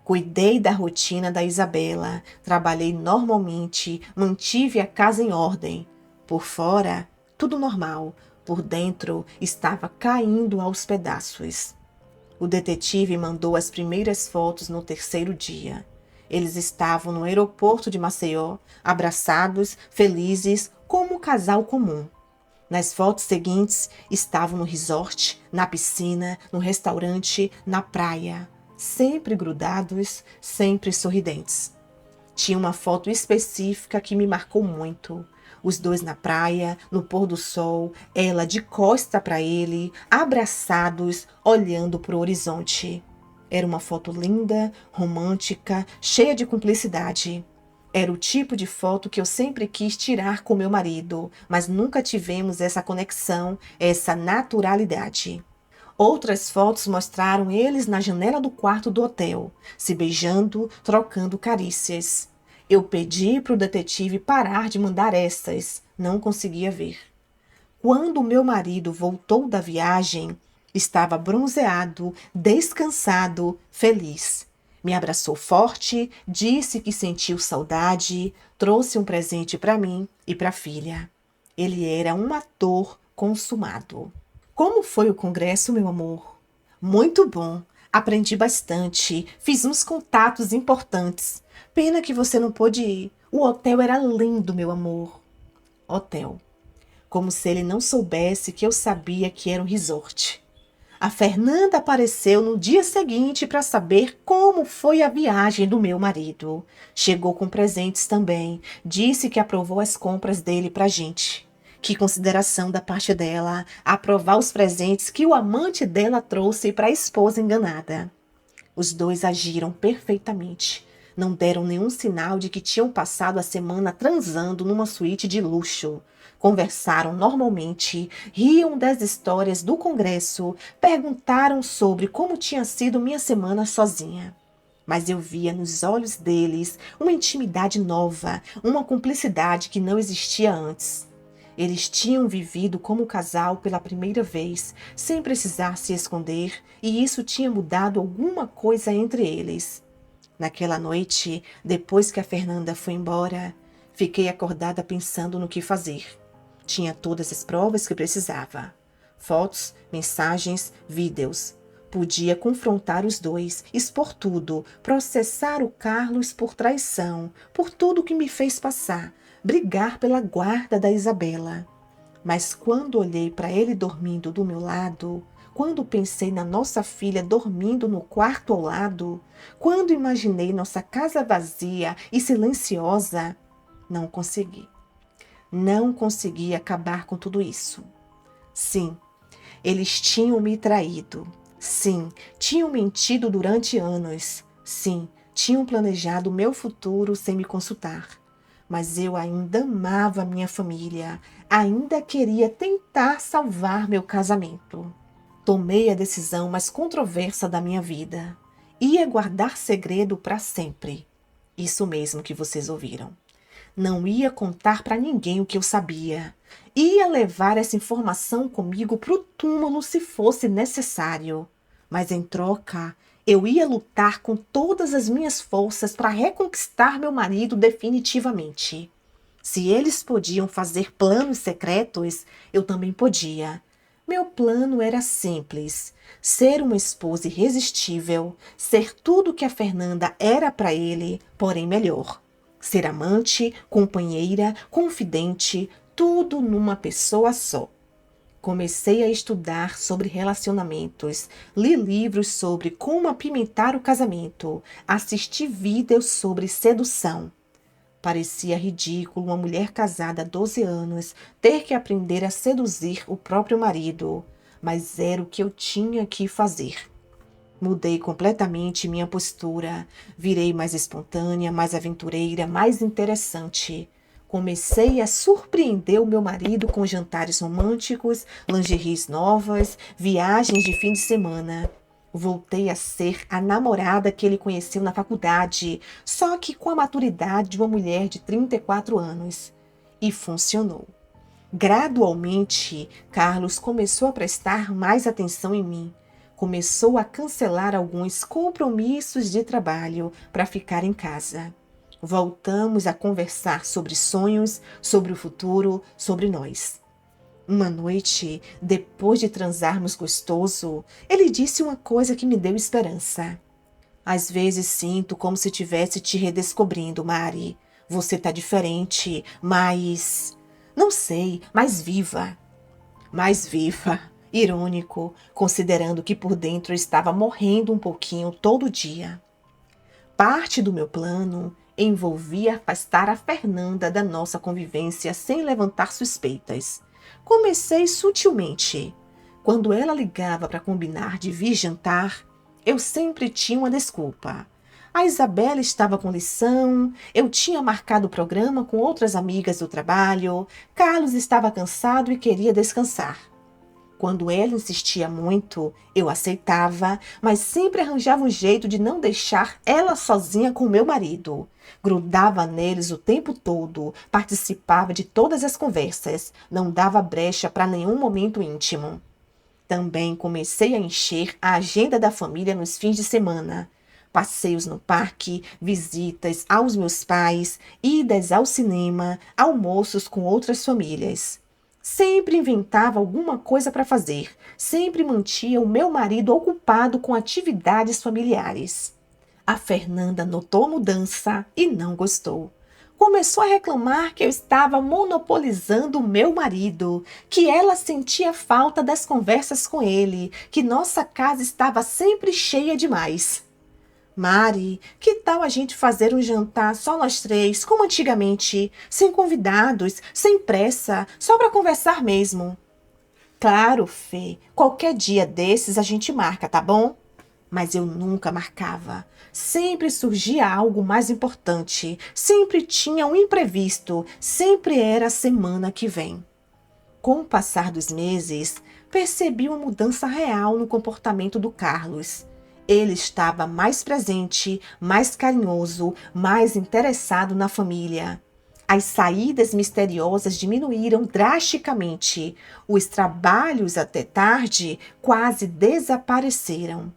[SPEAKER 1] Cuidei da rotina da Isabela, trabalhei normalmente, mantive a casa em ordem. Por fora, tudo normal, por dentro estava caindo aos pedaços. O detetive mandou as primeiras fotos no terceiro dia. Eles estavam no aeroporto de Maceió, abraçados, felizes, como um casal comum. Nas fotos seguintes, estavam no resort, na piscina, no restaurante, na praia. Sempre grudados, sempre sorridentes. Tinha uma foto específica que me marcou muito. Os dois na praia, no pôr do sol, ela de costa para ele, abraçados, olhando para o horizonte. Era uma foto linda, romântica, cheia de cumplicidade. Era o tipo de foto que eu sempre quis tirar com meu marido, mas nunca tivemos essa conexão, essa naturalidade. Outras fotos mostraram eles na janela do quarto do hotel, se beijando, trocando carícias. Eu pedi para o detetive parar de mandar essas, não conseguia ver. Quando meu marido voltou da viagem, estava bronzeado, descansado, feliz. Me abraçou forte, disse que sentiu saudade, trouxe um presente para mim e para a filha. Ele era um ator consumado. Como foi o congresso, meu amor? Muito bom. Aprendi bastante. Fiz uns contatos importantes. Pena que você não pôde ir. O hotel era lindo, meu amor. Hotel. Como se ele não soubesse que eu sabia que era um resort. A Fernanda apareceu no dia seguinte para saber como foi a viagem do meu marido. Chegou com presentes também. Disse que aprovou as compras dele pra gente. Que consideração da parte dela, aprovar os presentes que o amante dela trouxe para a esposa enganada. Os dois agiram perfeitamente. Não deram nenhum sinal de que tinham passado a semana transando numa suíte de luxo. Conversaram normalmente, riam das histórias do congresso, perguntaram sobre como tinha sido minha semana sozinha. Mas eu via nos olhos deles uma intimidade nova, uma cumplicidade que não existia antes. Eles tinham vivido como casal pela primeira vez, sem precisar se esconder, e isso tinha mudado alguma coisa entre eles. Naquela noite, depois que a Fernanda foi embora, fiquei acordada pensando no que fazer. Tinha todas as provas que precisava. Fotos, mensagens, vídeos. Podia confrontar os dois, expor tudo, processar o Carlos por traição, por tudo que me fez passar, brigar pela guarda da Isabela. Mas quando olhei para ele dormindo do meu lado, quando pensei na nossa filha dormindo no quarto ao lado, quando imaginei nossa casa vazia e silenciosa, não consegui. Não consegui acabar com tudo isso. Sim, eles tinham me traído. Sim, tinham mentido durante anos. Sim, tinham planejado o meu futuro sem me consultar. Mas eu ainda amava minha família, ainda queria tentar salvar meu casamento. Tomei a decisão mais controversa da minha vida. Ia guardar segredo para sempre. Isso mesmo que vocês ouviram. Não ia contar para ninguém o que eu sabia. Ia levar essa informação comigo para o túmulo se fosse necessário. Mas em troca, eu ia lutar com todas as minhas forças para reconquistar meu marido definitivamente. Se eles podiam fazer planos secretos, eu também podia. Meu plano era simples: ser uma esposa irresistível, ser tudo que a Fernanda era para ele, porém melhor. Ser amante, companheira, confidente, tudo numa pessoa só. Comecei a estudar sobre relacionamentos, li livros sobre como apimentar o casamento, assisti vídeos sobre sedução. Parecia ridículo uma mulher casada há 12 anos ter que aprender a seduzir o próprio marido, mas era o que eu tinha que fazer. Mudei completamente minha postura, virei mais espontânea, mais aventureira, mais interessante. Comecei a surpreender o meu marido com jantares românticos, lingeries novas, viagens de fim de semana. Voltei a ser a namorada que ele conheceu na faculdade, só que com a maturidade de uma mulher de 34 anos. E funcionou. Gradualmente, Carlos começou a prestar mais atenção em mim. Começou a cancelar alguns compromissos de trabalho para ficar em casa. Voltamos a conversar sobre sonhos, sobre o futuro, sobre nós. Uma noite, depois de transarmos gostoso, ele disse uma coisa que me deu esperança. Às vezes sinto como se estivesse te redescobrindo, Mari. Você tá diferente, mas... não sei, mais viva. Mais viva. Irônico, considerando que por dentro eu estava morrendo um pouquinho todo dia. Parte do meu plano envolvia afastar a Fernanda da nossa convivência sem levantar suspeitas. Comecei sutilmente. Quando ela ligava para combinar de vir jantar, eu sempre tinha uma desculpa. A Isabela estava com lição, eu tinha marcado o programa com outras amigas do trabalho, Carlos estava cansado e queria descansar. Quando ela insistia muito, eu aceitava, mas sempre arranjava um jeito de não deixar ela sozinha com meu marido. Grudava neles o tempo todo, participava de todas as conversas, não dava brecha para nenhum momento íntimo. Também comecei a encher a agenda da família nos fins de semana. Passeios no parque, visitas aos meus pais, idas ao cinema, almoços com outras famílias. Sempre inventava alguma coisa para fazer, sempre mantinha o meu marido ocupado com atividades familiares. A Fernanda notou a mudança e não gostou. Começou a reclamar que eu estava monopolizando o meu marido, que ela sentia falta das conversas com ele, que nossa casa estava sempre cheia demais. Mari, que tal a gente fazer um jantar só nós três, como antigamente, sem convidados, sem pressa, só para conversar mesmo? Claro, Fê, qualquer dia desses a gente marca, tá bom? Mas eu nunca marcava. Sempre surgia algo mais importante, sempre tinha um imprevisto, sempre era a semana que vem. Com o passar dos meses, percebi uma mudança real no comportamento do Carlos. Ele estava mais presente, mais carinhoso, mais interessado na família. As saídas misteriosas diminuíram drasticamente. Os trabalhos até tarde quase desapareceram.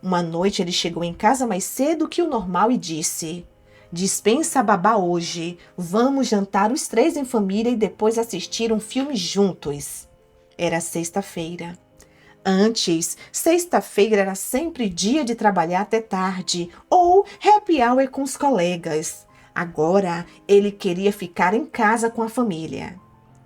[SPEAKER 1] Uma noite ele chegou em casa mais cedo que o normal e disse: "Dispensa a babá hoje. Vamos jantar os três em família e depois assistir um filme juntos." Era sexta-feira. Antes, sexta-feira era sempre dia de trabalhar até tarde ou happy hour com os colegas. Agora, ele queria ficar em casa com a família.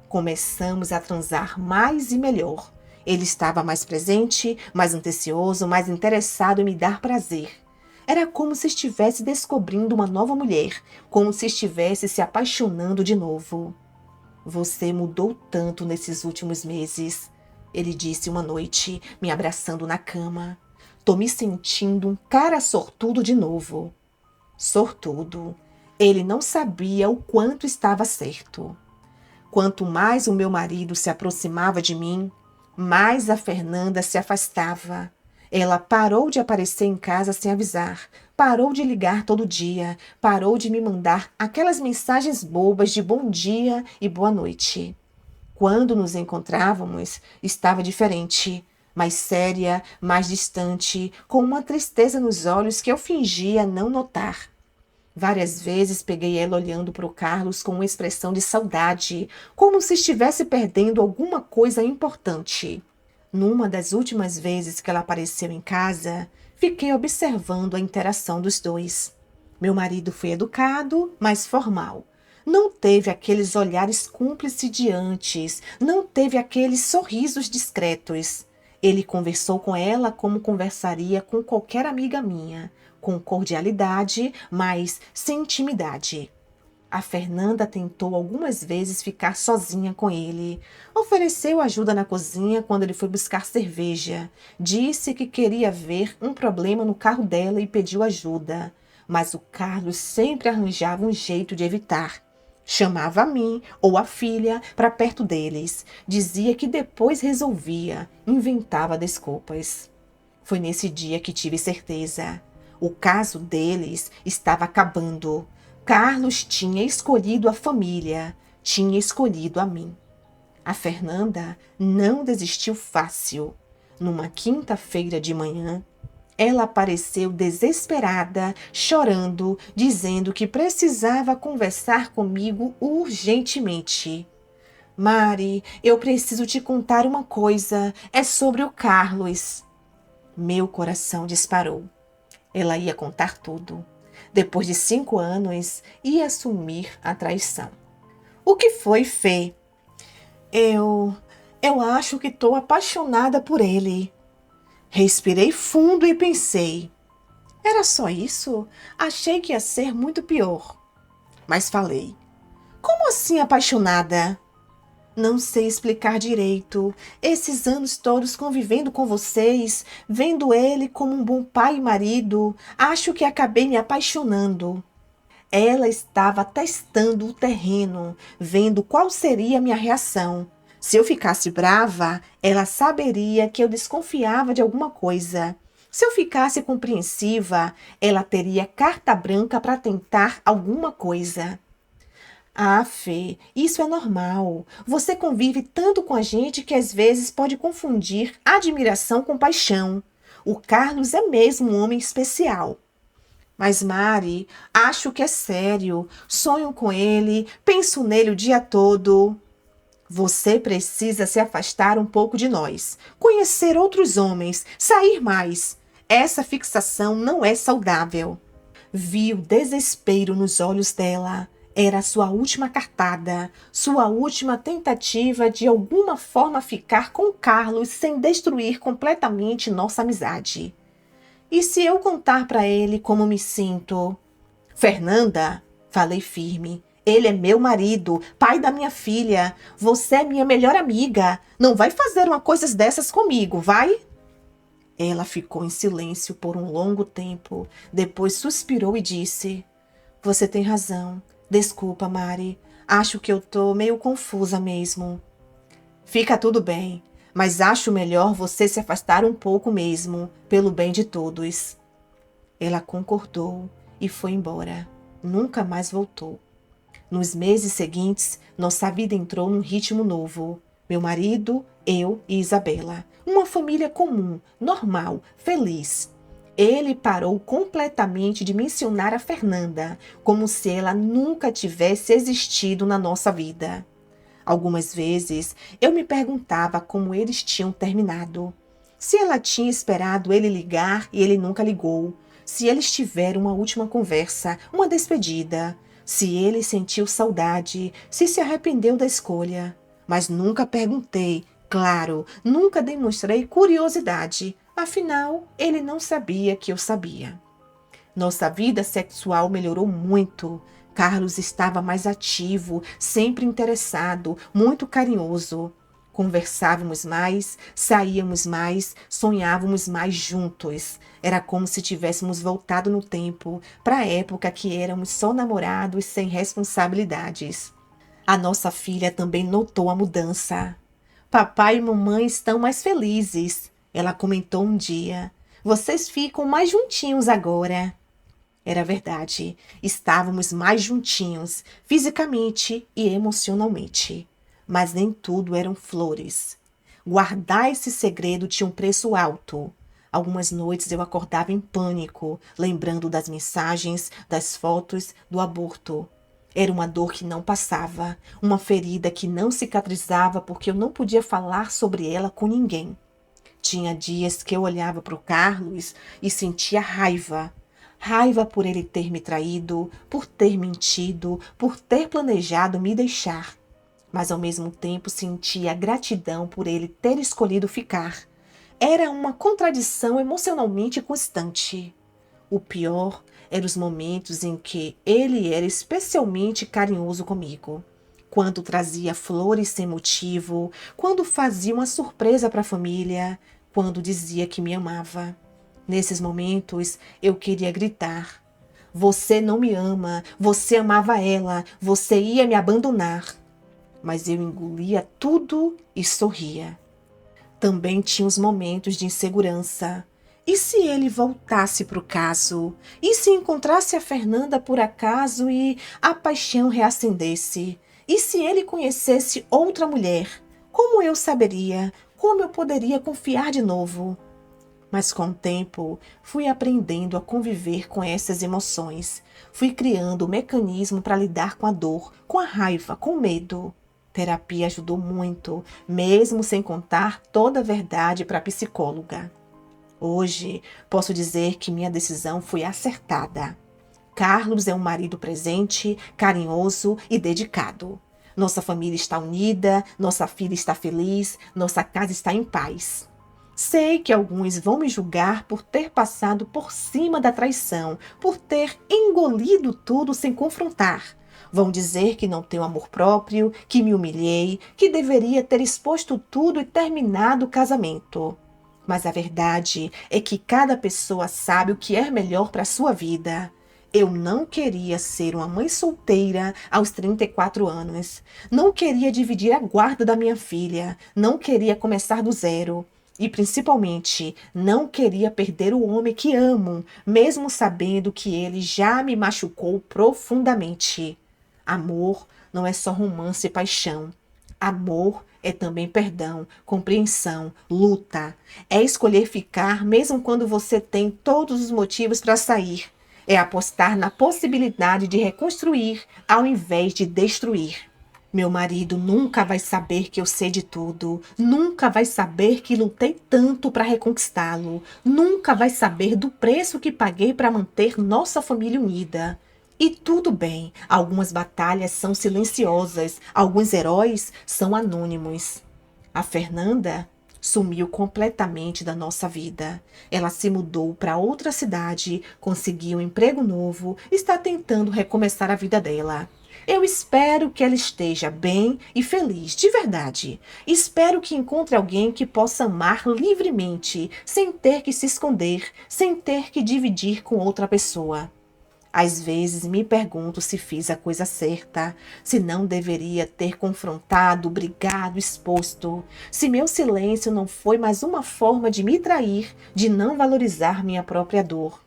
[SPEAKER 1] Começamos a transar mais e melhor. Ele estava mais presente, mais atencioso, mais interessado em me dar prazer. Era como se estivesse descobrindo uma nova mulher, como se estivesse se apaixonando de novo. Você mudou tanto nesses últimos meses, ele disse uma noite, me abraçando na cama. Tô me sentindo um cara sortudo de novo. Sortudo. Ele não sabia o quanto estava certo. Quanto mais o meu marido se aproximava de mim, mais a Fernanda se afastava. Ela parou de aparecer em casa sem avisar, parou de ligar todo dia, parou de me mandar aquelas mensagens bobas de bom dia e boa noite. Quando nos encontrávamos, estava diferente, mais séria, mais distante, com uma tristeza nos olhos que eu fingia não notar. Várias vezes peguei ela olhando para o Carlos com uma expressão de saudade, como se estivesse perdendo alguma coisa importante. Numa das últimas vezes que ela apareceu em casa, fiquei observando a interação dos dois. Meu marido foi educado, mas formal. Não teve aqueles olhares cúmplices de antes, não teve aqueles sorrisos discretos. Ele conversou com ela como conversaria com qualquer amiga minha, com cordialidade, mas sem intimidade. A Fernanda tentou algumas vezes ficar sozinha com ele. Ofereceu ajuda na cozinha quando ele foi buscar cerveja. Disse que queria ver um problema no carro dela e pediu ajuda. Mas o Carlos sempre arranjava um jeito de evitar. Chamava a mim ou a filha para perto deles. Dizia que depois resolvia. Inventava desculpas. Foi nesse dia que tive certeza. O caso deles estava acabando. Carlos tinha escolhido a família, tinha escolhido a mim. A Fernanda não desistiu fácil. Numa quinta-feira de manhã, ela apareceu desesperada, chorando, dizendo que precisava conversar comigo urgentemente. Mari, eu preciso te contar uma coisa. É sobre o Carlos. Meu coração disparou. Ela ia contar tudo. Depois de 5 anos, ia assumir a traição. O que foi, Fê? Eu acho que estou apaixonada por ele. Respirei fundo e pensei. Era só isso? Achei que ia ser muito pior. Mas falei. Como assim apaixonada? Não sei explicar direito. Esses anos todos convivendo com vocês, vendo ele como um bom pai e marido, acho que acabei me apaixonando. Ela estava testando o terreno, vendo qual seria a minha reação. Se eu ficasse brava, ela saberia que eu desconfiava de alguma coisa. Se eu ficasse compreensiva, ela teria carta branca para tentar alguma coisa. Ah, Fê, isso é normal. Você convive tanto com a gente que às vezes pode confundir admiração com paixão. O Carlos é mesmo um homem especial. Mas, Mari, acho que é sério. Sonho com ele, penso nele o dia todo. Você precisa se afastar um pouco de nós, conhecer outros homens, sair mais. Essa fixação não é saudável. Vi o desespero nos olhos dela. Era sua última cartada, sua última tentativa de alguma forma ficar com Carlos sem destruir completamente nossa amizade. E se eu contar para ele como me sinto? Fernanda, falei firme, ele é meu marido, pai da minha filha. Você é minha melhor amiga. Não vai fazer uma coisa dessas comigo, vai? Ela ficou em silêncio por um longo tempo. Depois suspirou e disse: Você tem razão. Desculpa, Mari. Acho que eu tô meio confusa mesmo. Fica tudo bem, mas acho melhor você se afastar um pouco mesmo, pelo bem de todos. Ela concordou e foi embora. Nunca mais voltou. Nos meses seguintes, nossa vida entrou num ritmo novo. Meu marido, eu e Isabela. Uma família comum, normal, feliz. Ele parou completamente de mencionar a Fernanda, como se ela nunca tivesse existido na nossa vida. Algumas vezes eu me perguntava como eles tinham terminado. Se ela tinha esperado ele ligar e ele nunca ligou. Se eles tiveram uma última conversa, uma despedida. Se ele sentiu saudade, se arrependeu da escolha. Mas nunca perguntei, claro, nunca demonstrei curiosidade. Afinal, ele não sabia que eu sabia. Nossa vida sexual melhorou muito. Carlos estava mais ativo, sempre interessado, muito carinhoso. Conversávamos mais, saíamos mais, sonhávamos mais juntos. Era como se tivéssemos voltado no tempo, para a época que éramos só namorados sem responsabilidades. A nossa filha também notou a mudança. Papai e mamãe estão mais felizes, ela comentou um dia. Vocês ficam mais juntinhos agora. Era verdade, estávamos mais juntinhos, fisicamente e emocionalmente. Mas nem tudo eram flores. Guardar esse segredo tinha um preço alto. Algumas noites eu acordava em pânico, lembrando das mensagens, das fotos, do aborto. Era uma dor que não passava, uma ferida que não cicatrizava porque eu não podia falar sobre ela com ninguém. Tinha dias que eu olhava para o Carlos e sentia raiva. Raiva por ele ter me traído, por ter mentido, por ter planejado me deixar. Mas ao mesmo tempo sentia gratidão por ele ter escolhido ficar. Era uma contradição emocionalmente constante. O pior eram os momentos em que ele era especialmente carinhoso comigo. Quando trazia flores sem motivo, quando fazia uma surpresa para a família, quando dizia que me amava. Nesses momentos, eu queria gritar: "Você não me ama, você amava ela, você ia me abandonar." Mas eu engolia tudo e sorria. Também tinha os momentos de insegurança. E se ele voltasse para o caso? E se encontrasse a Fernanda por acaso e a paixão reacendesse? E se ele conhecesse outra mulher? Como eu saberia? Como eu poderia confiar de novo? Mas com o tempo, fui aprendendo a conviver com essas emoções. Fui criando um mecanismo para lidar com a dor, com a raiva, com o medo. Terapia ajudou muito, mesmo sem contar toda a verdade para a psicóloga. Hoje, posso dizer que minha decisão foi acertada. Carlos é um marido presente, carinhoso e dedicado. Nossa família está unida, nossa filha está feliz, nossa casa está em paz. Sei que alguns vão me julgar por ter passado por cima da traição, por ter engolido tudo sem confrontar. Vão dizer que não tenho amor próprio, que me humilhei, que deveria ter exposto tudo e terminado o casamento. Mas a verdade é que cada pessoa sabe o que é melhor para a sua vida. Eu não queria ser uma mãe solteira aos 34 anos. Não queria dividir a guarda da minha filha. Não queria começar do zero. E, principalmente, não queria perder o homem que amo, mesmo sabendo que ele já me machucou profundamente. Amor não é só romance e paixão. Amor é também perdão, compreensão, luta. É escolher ficar mesmo quando você tem todos os motivos para sair. É apostar na possibilidade de reconstruir ao invés de destruir. Meu marido nunca vai saber que eu sei de tudo, nunca vai saber que lutei tanto para reconquistá-lo, nunca vai saber do preço que paguei para manter nossa família unida. E tudo bem, algumas batalhas são silenciosas, alguns heróis são anônimos. A Fernanda sumiu completamente da nossa vida. Ela se mudou para outra cidade, conseguiu um emprego novo, está tentando recomeçar a vida dela. Eu espero que ela esteja bem e feliz, de verdade. Espero que encontre alguém que possa amar livremente, sem ter que se esconder, sem ter que dividir com outra pessoa. Às vezes me pergunto se fiz a coisa certa, se não deveria ter confrontado, brigado, exposto, se meu silêncio não foi mais uma forma de me trair, de não valorizar minha própria dor.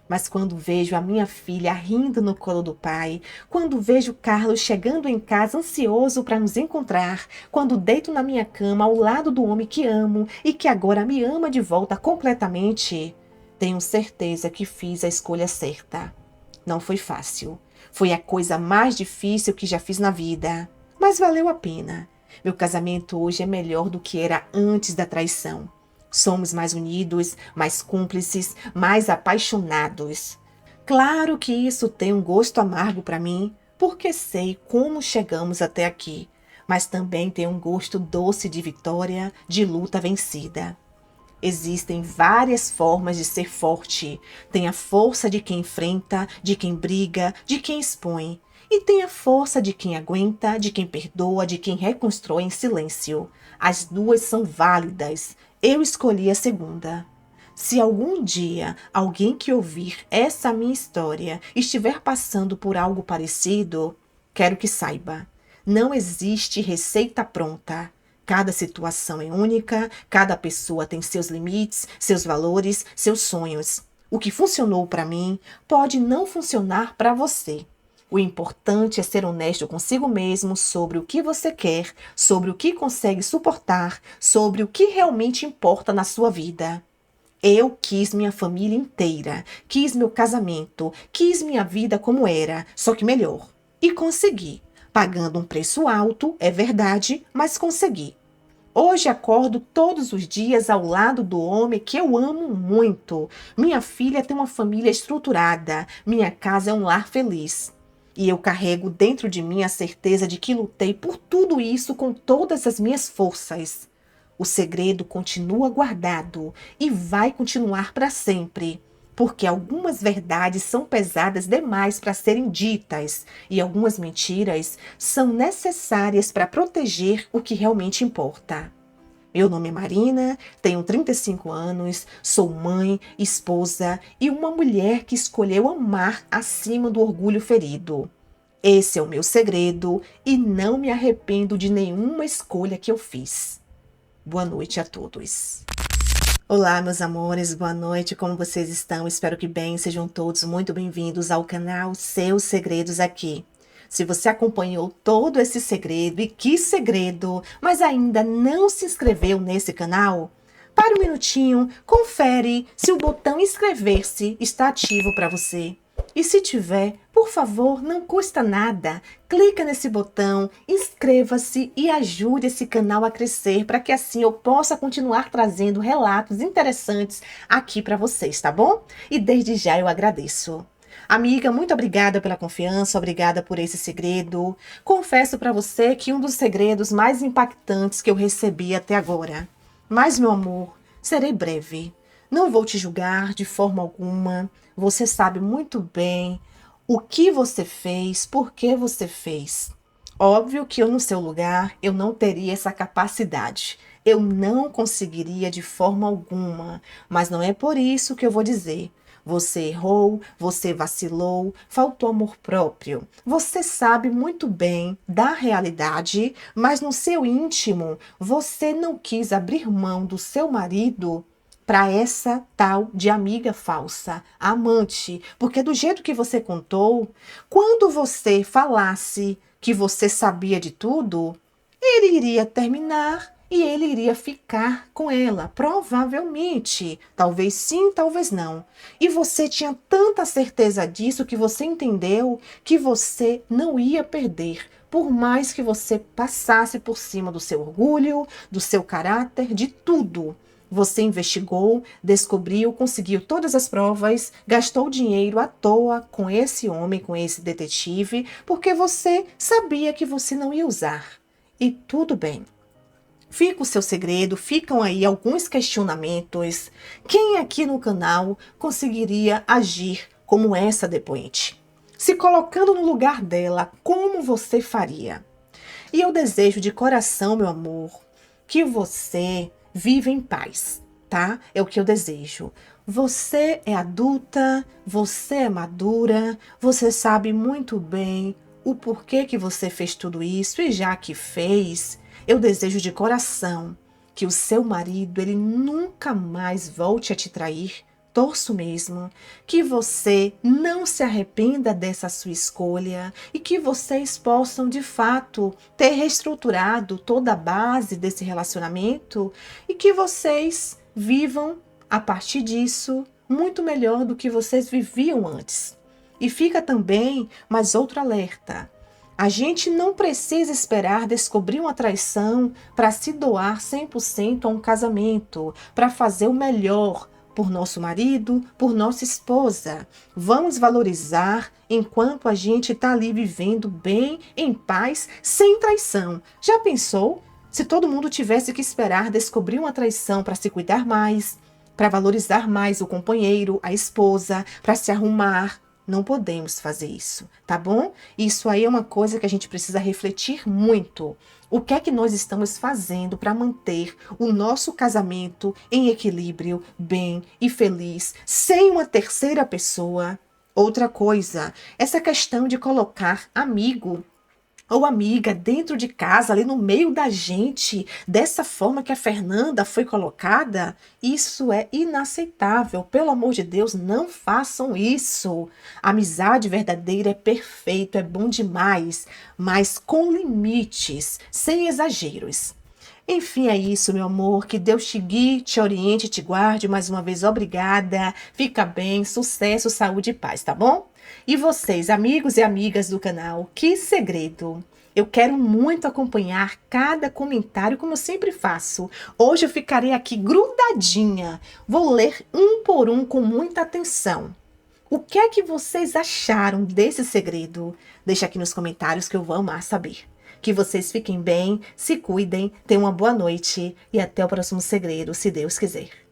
[SPEAKER 1] Mas quando vejo a minha filha rindo no colo do pai, quando vejo Carlos chegando em casa ansioso para nos encontrar, quando deito na minha cama ao lado do homem que amo e que agora me ama de volta completamente, tenho certeza que fiz a escolha certa. Não foi fácil. Foi a coisa mais difícil que já fiz na vida, mas valeu a pena. Meu casamento hoje é melhor do que era antes da traição. Somos mais unidos, mais cúmplices, mais apaixonados. Claro que isso tem um gosto amargo para mim, porque sei como chegamos até aqui, mas também tem um gosto doce de vitória, de luta vencida. Existem várias formas de ser forte. Tem a força de quem enfrenta, de quem briga, de quem expõe. E tem a força de quem aguenta, de quem perdoa, de quem reconstrói em silêncio. As duas são válidas. Eu escolhi a segunda. Se algum dia alguém que ouvir essa minha história estiver passando por algo parecido, quero que saiba: não existe receita pronta. Cada situação é única, cada pessoa tem seus limites, seus valores, seus sonhos. O que funcionou para mim pode não funcionar para você. O importante é ser honesto consigo mesmo sobre o que você quer, sobre o que consegue suportar, sobre o que realmente importa na sua vida. Eu quis minha família inteira, quis meu casamento, quis minha vida como era, só que melhor. E consegui. Pagando um preço alto, é verdade, mas consegui. Hoje acordo todos os dias ao lado do homem que eu amo muito. Minha filha tem uma família estruturada. Minha casa é um lar feliz. E eu carrego dentro de mim a certeza de que lutei por tudo isso com todas as minhas forças. O segredo continua guardado e vai continuar para sempre, porque algumas verdades são pesadas demais para serem ditas e algumas mentiras são necessárias para proteger o que realmente importa. Meu nome é Marina, tenho 35 anos, sou mãe, esposa e uma mulher que escolheu amar acima do orgulho ferido. Esse é o meu segredo e não me arrependo de nenhuma escolha que eu fiz. Boa noite a todos. Olá, meus amores, boa noite, como vocês estão? Espero que bem, sejam todos muito bem-vindos ao canal Seus Segredos aqui. Se você acompanhou todo esse segredo, e que segredo, mas ainda não se inscreveu nesse canal, para um minutinho, confere se o botão inscrever-se está ativo para você. E se tiver, por favor, não custa nada. Clica nesse botão, inscreva-se e ajude esse canal a crescer para que assim eu possa continuar trazendo relatos interessantes aqui para vocês, tá bom? E desde já eu agradeço. Amiga, muito obrigada pela confiança, obrigada por esse segredo. Confesso para você que um dos segredos mais impactantes que eu recebi até agora. Mas, meu amor, serei breve. Não vou te julgar de forma alguma. Você sabe muito bem o que você fez, por que você fez. Óbvio que eu, no seu lugar, eu não teria essa capacidade. Eu não conseguiria de forma alguma. Mas não é por isso que eu vou dizer. Você errou, você vacilou, faltou amor próprio. Você sabe muito bem da realidade, mas no seu íntimo, você não quis abrir mão do seu marido para essa tal de amiga falsa, amante. Porque do jeito que você contou, quando você falasse que você sabia de tudo, ele iria terminar e ele iria ficar com ela, provavelmente. Talvez sim, talvez não. E você tinha tanta certeza disso que você entendeu que você não ia perder, por mais que você passasse por cima do seu orgulho, do seu caráter, de tudo. Você investigou, descobriu, conseguiu todas as provas, gastou dinheiro à toa com esse homem, com esse detetive, porque você sabia que você não ia usar. E tudo bem. Fica o seu segredo, ficam aí alguns questionamentos. Quem aqui no canal conseguiria agir como essa depoente? Se colocando no lugar dela, como você faria? E eu desejo de coração, meu amor, que você viva em paz, tá? É o que eu desejo. Você é adulta, você é madura, você sabe muito bem o porquê que você fez tudo isso e já que fez, eu desejo de coração que o seu marido, ele nunca mais volte a te trair. Torço mesmo que você não se arrependa dessa sua escolha e que vocês possam, de fato, ter reestruturado toda a base desse relacionamento e que vocês vivam, a partir disso, muito melhor do que vocês viviam antes. E fica também mais outro alerta. A gente não precisa esperar descobrir uma traição para se doar 100% a um casamento, para fazer o melhor por nosso marido, por nossa esposa. Vamos valorizar enquanto a gente está ali vivendo bem, em paz, sem traição. Já pensou se todo mundo tivesse que esperar descobrir uma traição para se cuidar mais, para valorizar mais o companheiro, a esposa, para se arrumar? Não podemos fazer isso, tá bom? Isso aí é uma coisa que a gente precisa refletir muito. O que é que nós estamos fazendo para manter o nosso casamento em equilíbrio, bem e feliz, sem uma terceira pessoa? Outra coisa, essa questão de colocar amigo ou amiga dentro de casa, ali no meio da gente, dessa forma que a Fernanda foi colocada, isso é inaceitável. Pelo amor de Deus, não façam isso. A amizade verdadeira é perfeito, é bom demais, mas com limites, sem exageros. Enfim, é isso, meu amor. Que Deus te guie, te oriente, te guarde. Mais uma vez, obrigada. Fica bem, sucesso, saúde e paz, tá bom? E vocês, amigos e amigas do canal, que segredo! Eu quero muito acompanhar cada comentário, como eu sempre faço. Hoje eu ficarei aqui grudadinha. Vou ler um por um com muita atenção. O que é que vocês acharam desse segredo? Deixa aqui nos comentários que eu vou amar saber. Que vocês fiquem bem, se cuidem, tenham uma boa noite e até o próximo segredo, se Deus quiser.